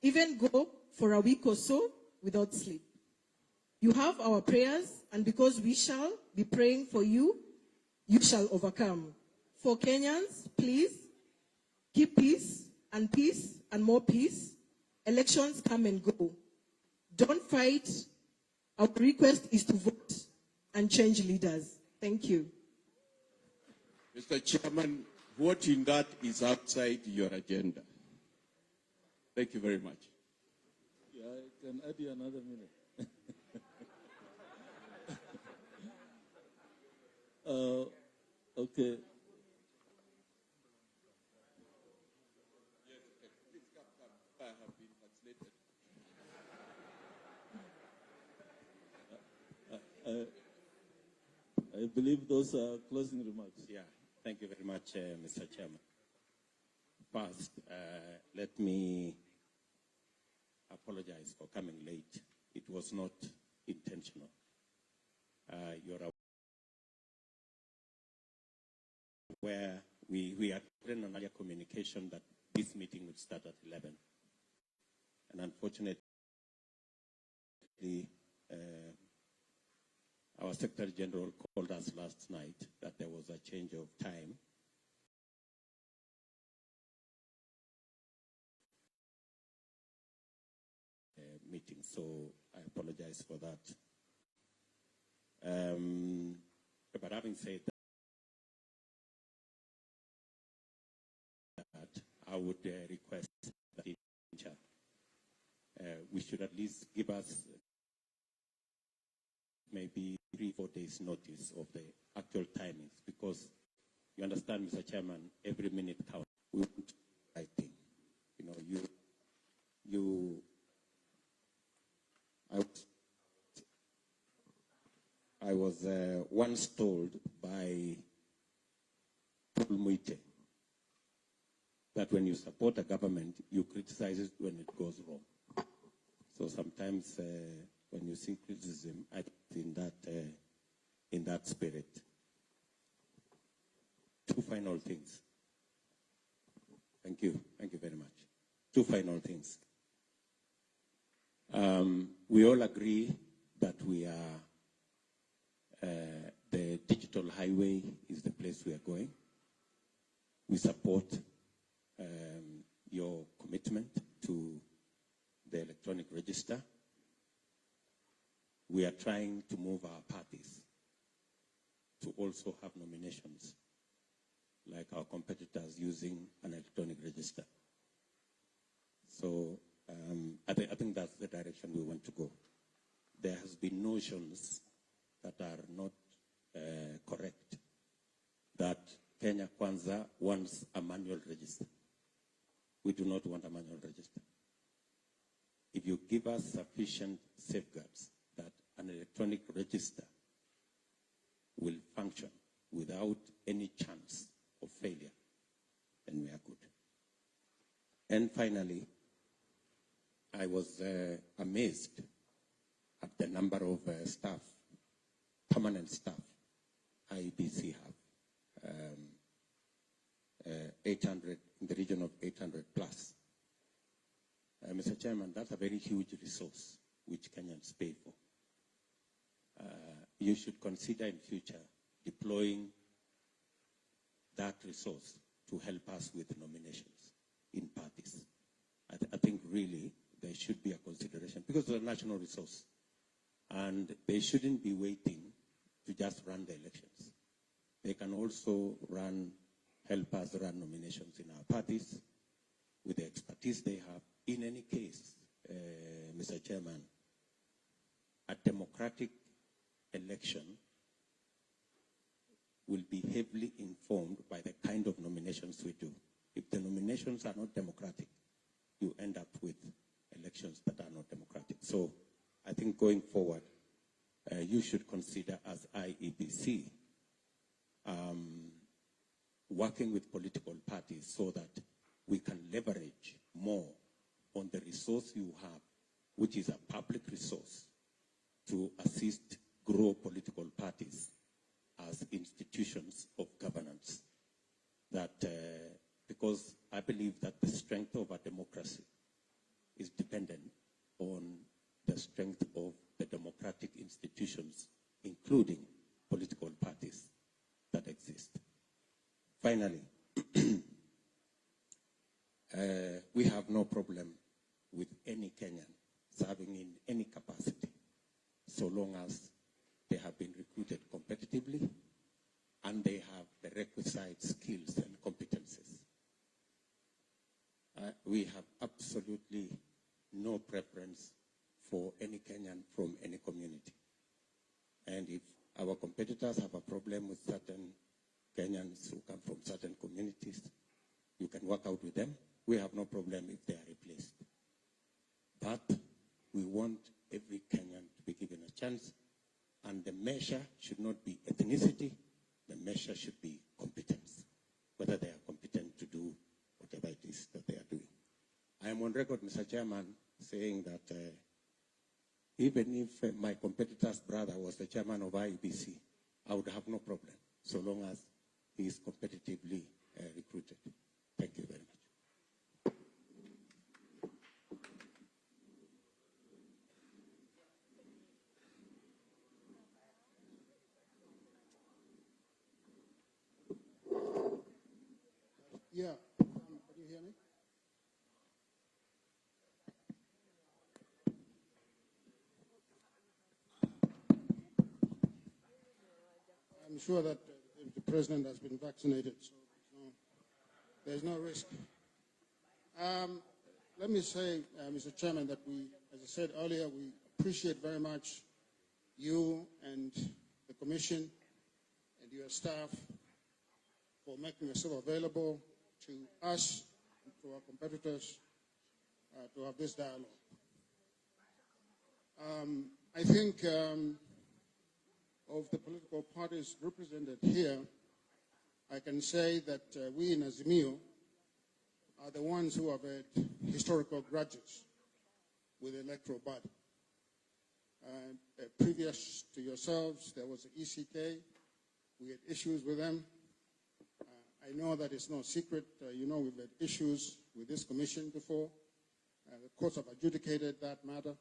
even go for a week or so without sleep. You have our prayers, and because we shall be praying for you, you shall overcome. For Kenyans, please keep peace and more peace. Elections come and go. Don't fight. Our request is to vote and change leaders. Thank you. Mr. Chairman, voting that is outside your agenda. Thank you very much. Yeah, I can add you another minute. Okay. I have been vaccinated. I believe those are closing remarks. Yeah, thank you very much, Mr. Chairman. First, let me apologize for coming late. It was not intentional. You're aware we had written on earlier communication that this meeting would start at 11. And unfortunately, our Secretary General called us last night that there was a change of time. Meeting, so I apologize for that. But having said that, I would request that we should at least give us maybe 3-4 days notice of the actual timings, because you understand, Mr. Chairman, every minute counts. We want the right thing. You know, I was once told by Paul Muite that when you support a government, you criticize it when it goes wrong. So sometimes when you see criticism, I think in that spirit. Two final things. Thank you very much. Two final things. We all agree that we are the digital highway is the place we are going. We support your commitment to the electronic register. We are trying to move our parties to also have nominations like our competitors using an electronic register. So I think that's the direction we want to go. There has been notions that are not correct, that Kenya Kwanza wants a manual register. We do not want a manual register. If you give us sufficient safeguards that an electronic register will function without any chance of failure, then we are good. And finally, I was amazed at the number of staff, permanent staff, IEBC have. 800, in the region of 800 plus. Mr. Chairman, that's a very huge resource which Kenyans pay for. You should consider in future deploying that resource to help us with nominations in parties. I think really there should be a consideration because it's a national resource and they shouldn't be waiting to just run the elections. They can also help us run nominations in our parties with the expertise they have. In any case, Mr. Chairman, a democratic election will be heavily informed by the kind of nominations we do. If the nominations are not democratic, you end up with elections that are not democratic. So I think going forward, you should consider as IEBC working with political parties so that we can leverage more on the resource you have, which is a public resource, to assist grow political parties as institutions of governance. That because I believe that the strength of a democracy is dependent on the strength of the democratic institutions, including political parties that exist. Finally, we have no problem with any Kenyan serving in any capacity, so long as they have been recruited competitively and they have the requisite skills and competences. We have absolutely no preference for any Kenyan from any community. And if our competitors have a problem with certain Kenyans who come from certain communities, you can work out with them. We have no problem if they are replaced. But we want every Kenyan to be given a chance, and the measure should not be ethnicity, the measure should be competence, whether they are competent to do whatever it is that they are doing. I am on record, Mr. Chairman, saying that even if my competitor's brother was the chairman of IEBC, I would have no problem, so long as he is competitively recruited. Thank you very much. Yeah, can you hear me? I'm sure that the president has been vaccinated, so there's no risk. Let me say, Mr. Chairman, that we, as I said earlier, we appreciate very much you and the Commission and your staff for making yourself available to us and to our competitors to have this dialogue. I think of the political parties represented here, I can say that we in Azimio are the ones who have had historical grudges with the electoral body. Previous to yourselves, there was the ECK. We had issues with them. I know that it's no secret. You know we've had issues with this commission before. The courts have adjudicated that matter.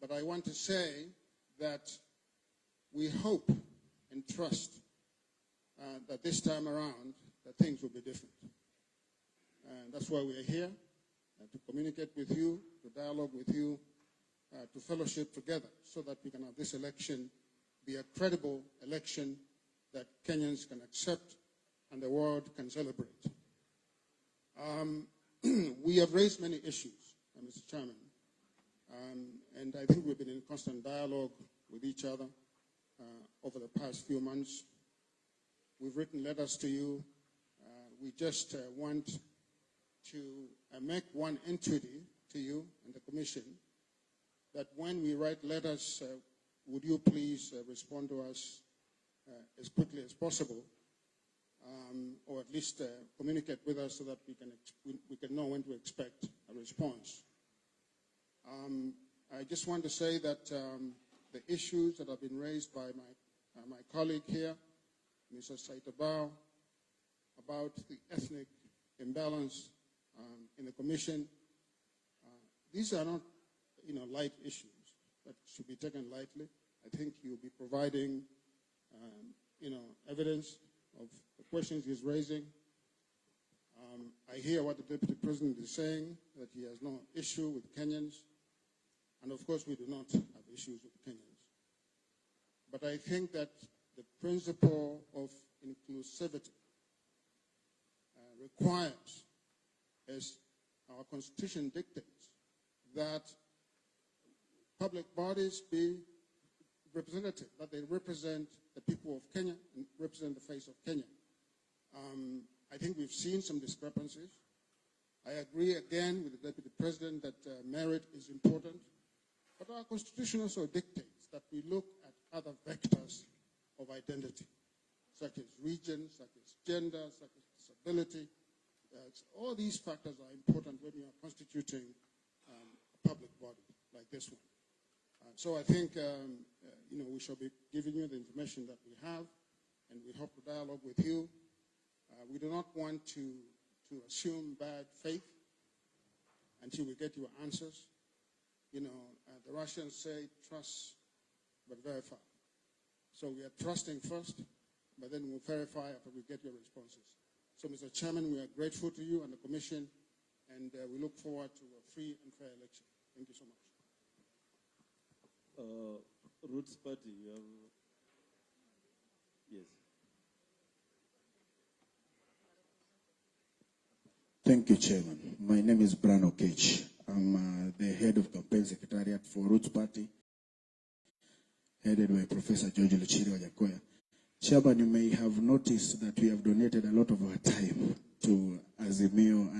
But I want to say that we hope and trust that this time around that things will be different. And that's why we are here, to communicate with you, to dialogue with you, to fellowship together so that we can have this election be a credible election that Kenyans can accept and the world can celebrate. We have raised many issues, Mr. Chairman, and I think we've been in constant dialogue with each other over the past few months. We've written letters to you. We just want to make one entreaty to you and the Commission that when we write letters, would you please respond to us as quickly as possible, or at least communicate with us so that we can know when to expect a response. I just want to say that the issues that have been raised by my colleague here, Mr. Saitabao, about the ethnic imbalance in the Commission, these are not, light issues that should be taken lightly. I think you'll be providing, evidence of the questions he's raising. I hear what the Deputy President is saying, that he has no issue with Kenyans. And of course, we do not have issues with Kenyans. But I think that the principle of inclusivity requires, as our Constitution dictates, that public bodies be representative, that they represent the people of Kenya and represent the face of Kenya. I think we've seen some discrepancies. I agree again with the Deputy President that merit is important, but our Constitution also dictates that we look at other vectors of identity, such as region, such as gender, such as disability. All these factors are important when we are constituting a public body like this one. So I think we shall be giving you the information that we have, and we hope to dialogue with you. We do not want to assume bad faith until we get your answers. The Russians say trust but verify. So we are trusting first, but then we'll verify after we get your responses. So, Mr. Chairman, we are grateful to you and the Commission, and we look forward to a free and fair election. Thank you so much. Roots Party, you have... Yes. Thank you, Chairman. My name is Brano Cage. I'm the head of campaign secretariat for Roots Party, headed by Professor George Luchiri Wajakoya. Chairman, you may have noticed that we have donated a lot of our time to Azimio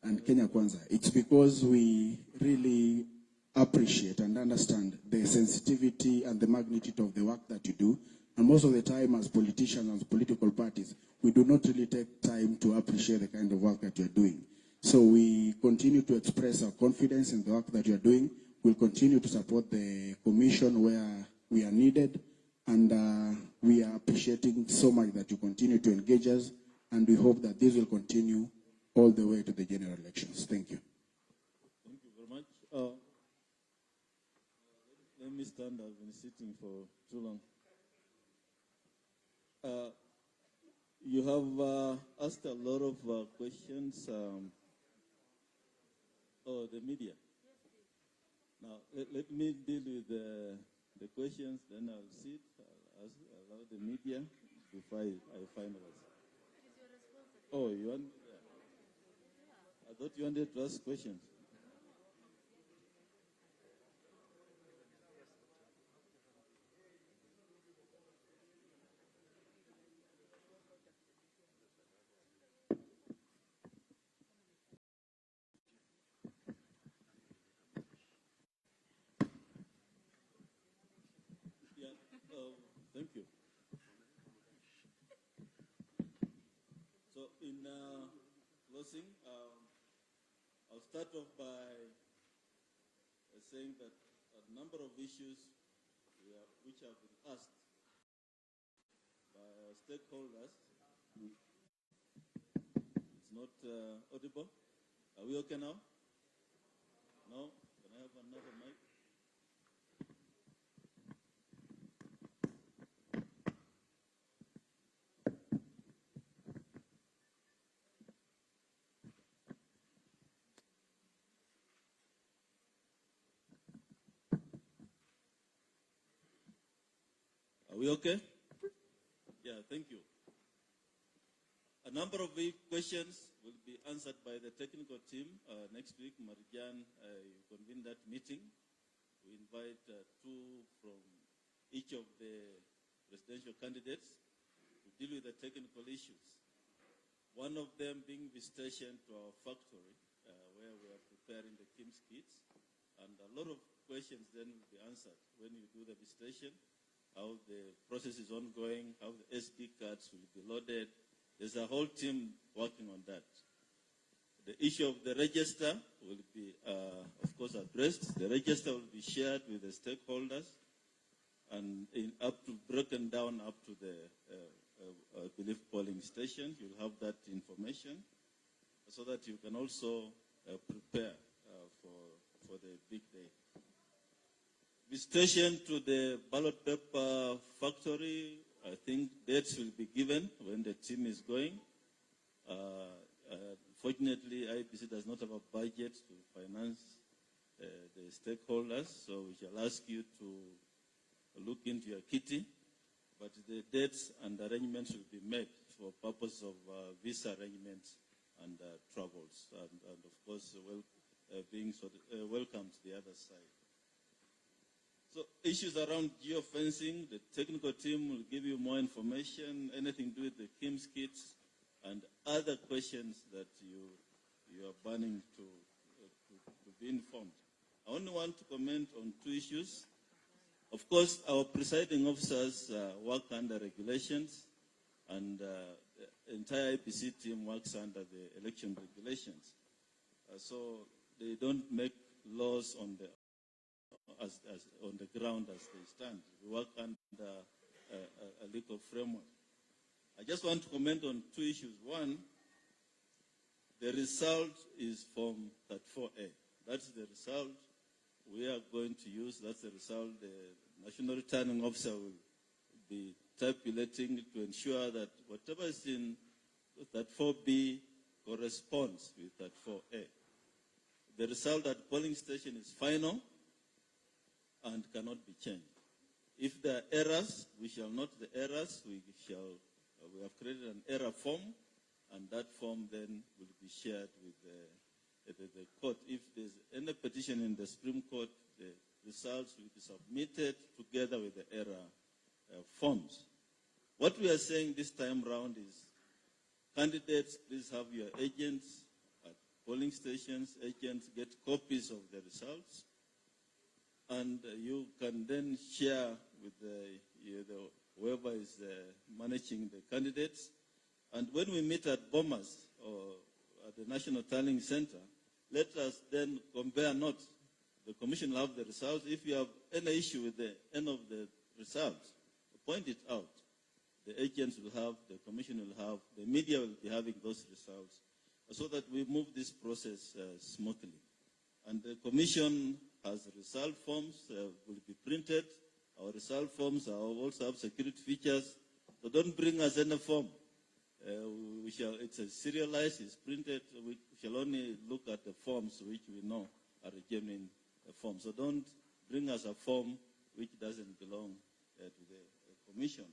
and Kenya Kwanza. It's because we really appreciate and understand the sensitivity and the magnitude of the work that you do. And most of the time, as politicians, as political parties, we do not really take time to appreciate the kind of work that you're doing. So we continue to express our confidence in the work that you're doing. We'll continue to support the Commission where we are needed. And we are appreciating so much that you continue to engage us. And we hope that this will continue all the way to the general elections. Thank you. Thank you very much. Let me stand. I've been sitting for too long. You have asked a lot of questions. The media. Now, let me deal with the questions, then I'll sit, I'll allow the media before I finalize. Oh, you want? I thought you wanted to ask questions. Thank you. So in closing, I'll start off by saying that a number of issues which have been asked by our stakeholders, it's not audible. Are we okay now? No? Can I have another mic? Are we okay? Yeah, thank you. A number of questions will be answered by the technical team. Next week, Marijan convened that meeting. We invite two from each of the presidential candidates to deal with the technical issues. One of them being visitation to our factory, where we are preparing the Kim's kits. And a lot of questions then will be answered when you do the visitation, how the process is ongoing, how the SD cards will be loaded. There's a whole team working on that. The issue of the register will be, of course, addressed. The register will be shared with the stakeholders and broken down up to the, I believe, polling station. You'll have that information so that you can also prepare for the big day. Visitation to the ballot paper factory, I think dates will be given when the team is going. Fortunately, IEBC does not have a budget to finance the stakeholders, so we shall ask you to look into your kitty, but the dates and arrangements will be made for purpose of visa arrangements and travels. And of course, being welcomed to the other side. So issues around geofencing, the technical team will give you more information, anything to do with the KIMS kits, and other questions that you are burning to be informed. I only want to comment on two issues. Of course, our presiding officers work under regulations, and the entire IEBC team works under the election regulations. So they don't make laws on the on the ground as they stand. We work under a legal framework. I just want to comment on two issues. One, the result is Form 34A. That's the result we are going to use. That's the result the National Returning Officer will be tabulating to ensure that whatever is in 34B corresponds with 34A. The result at polling station is final and cannot be changed. If there are errors, we shall note the errors. We have created an error form, and that form then will be shared with the court. If there's any petition in the Supreme Court, the results will be submitted together with the error forms. What we are saying this time round is, candidates, please have your agents at polling stations. Agents get copies of the results, and you can then share with whoever is managing the candidates. And when we meet at Bomas or at the National Tallying Center, let us then compare notes. The commission will have the results. If you have any issue with the end of the results, point it out. The agents will have, the commission will have, the media will be having those results, so that we move this process smoothly. And the commission has result forms, will be printed. Our result forms also have security features. So don't bring us any form. It's a serialized, it's printed. We shall only look at the forms which we know are genuine forms. So don't bring us a form which doesn't belong to the commission.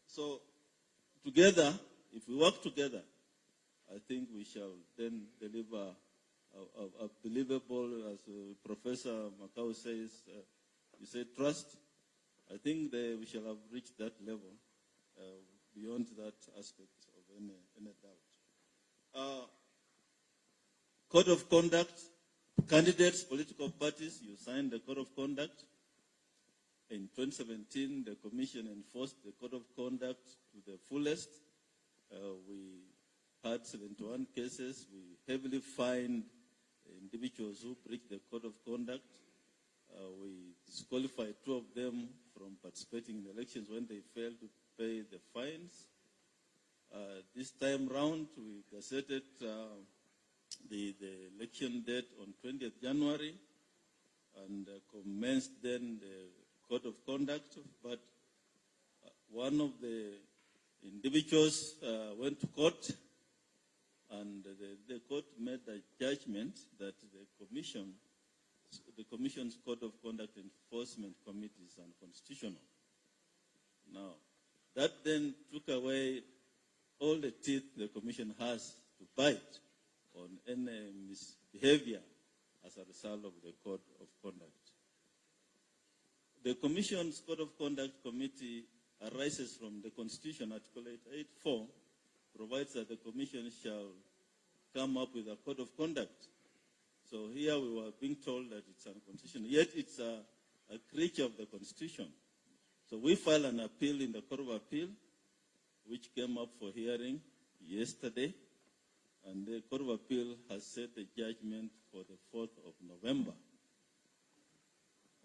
So together, if we work together, I think we shall then deliver a believable, as Professor Macau says, you say trust. I think we shall have reached that level beyond that aspect of any doubt. Code of conduct, candidates, political parties, you signed the code of conduct. In 2017, the Commission enforced the code of conduct to the fullest. We had 71 cases. We heavily fined individuals who breached the code of conduct. We disqualified 2 of them from participating in the elections when they failed to pay the fines. This time round, we gazetted the election date on 20th January and commenced then the code of conduct, but one of the individuals went to court, and the court made a judgment that the commission's code of conduct enforcement committee is unconstitutional. Now, that then took away all the teeth the commission has to bite on any misbehavior as a result of the code of conduct. The Commission's Code of Conduct Committee arises from the Constitution. Article 884 provides that the Commission shall come up with a code of conduct. So here we were being told that it's unconstitutional, yet it's a creature of the Constitution. So we filed an appeal in the Court of Appeal, which came up for hearing yesterday, and the Court of Appeal has set the judgment for the 4th of November.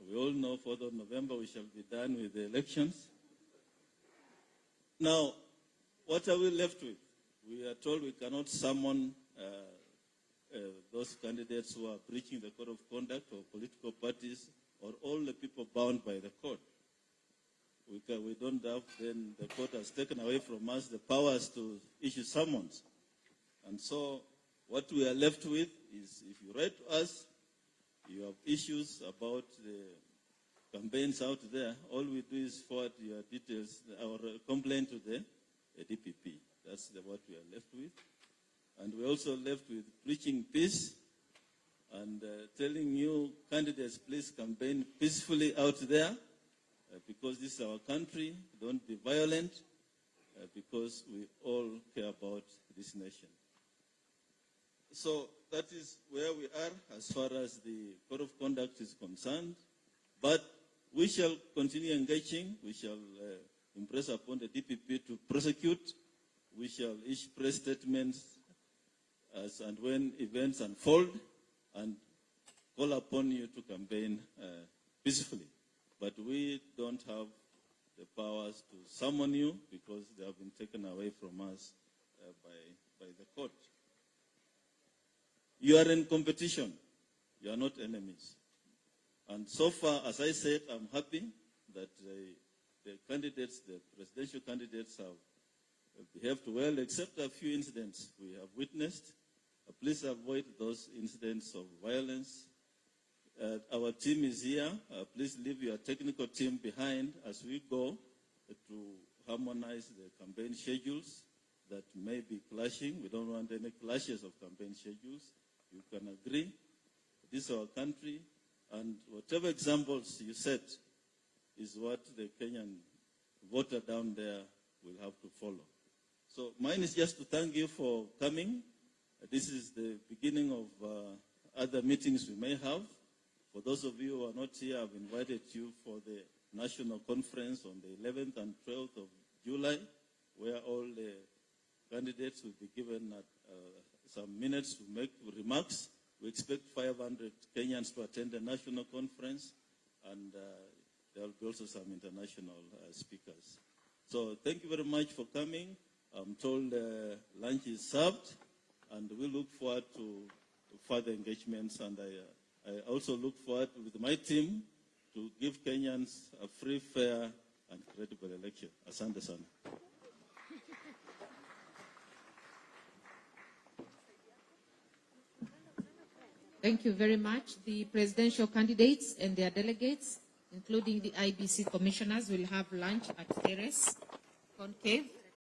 We all know 4th of November we shall be done with the elections. Now, what are we left with? We are told we cannot summon those candidates who are breaching the code of conduct, or political parties, or all the people bound by the code. We don't have, then the court has taken away from us the powers to issue summons. And so what we are left with is, if you write to us, you have issues about the campaigns out there, all we do is forward your details, our complaint to the DPP. That's what we are left with. And we're also left with preaching peace and telling you candidates, please campaign peacefully out there because this is our country. Don't be violent because we all care about this nation. So that is where we are as far as the code of conduct is concerned. But we shall continue engaging. We shall impress upon the DPP to prosecute. We shall issue press statements as and when events unfold and call upon you to campaign peacefully. But we don't have the powers to summon you because they have been taken away from us by the court. You are in competition. You are not enemies. And so far, as I said, I'm happy that the candidates, the presidential candidates have behaved well, except a few incidents we have witnessed. Please avoid those incidents of violence. Our team is here. Please leave your technical team behind as we go to harmonize the campaign schedules that may be clashing. We don't want any clashes of campaign schedules. You can agree. This is our country, and whatever examples you set is what the Kenyan voter down there will have to follow. So mine is just to thank you for coming. This is the beginning of other meetings we may have. For those of you who are not here, I've invited you for the national conference on the 11th and 12th of July, where all the candidates will be given some minutes to make remarks. We expect 500 Kenyans to attend the national conference, and there will be also some international speakers. So thank you very much for coming. I'm told lunch is served, and we look forward to further engagements. And I also look forward with my team to give Kenyans a free, fair, and credible election. Asante sana. Thank you very much. The presidential candidates and their delegates, including the IEBC commissioners, will have lunch at Terrace Concave.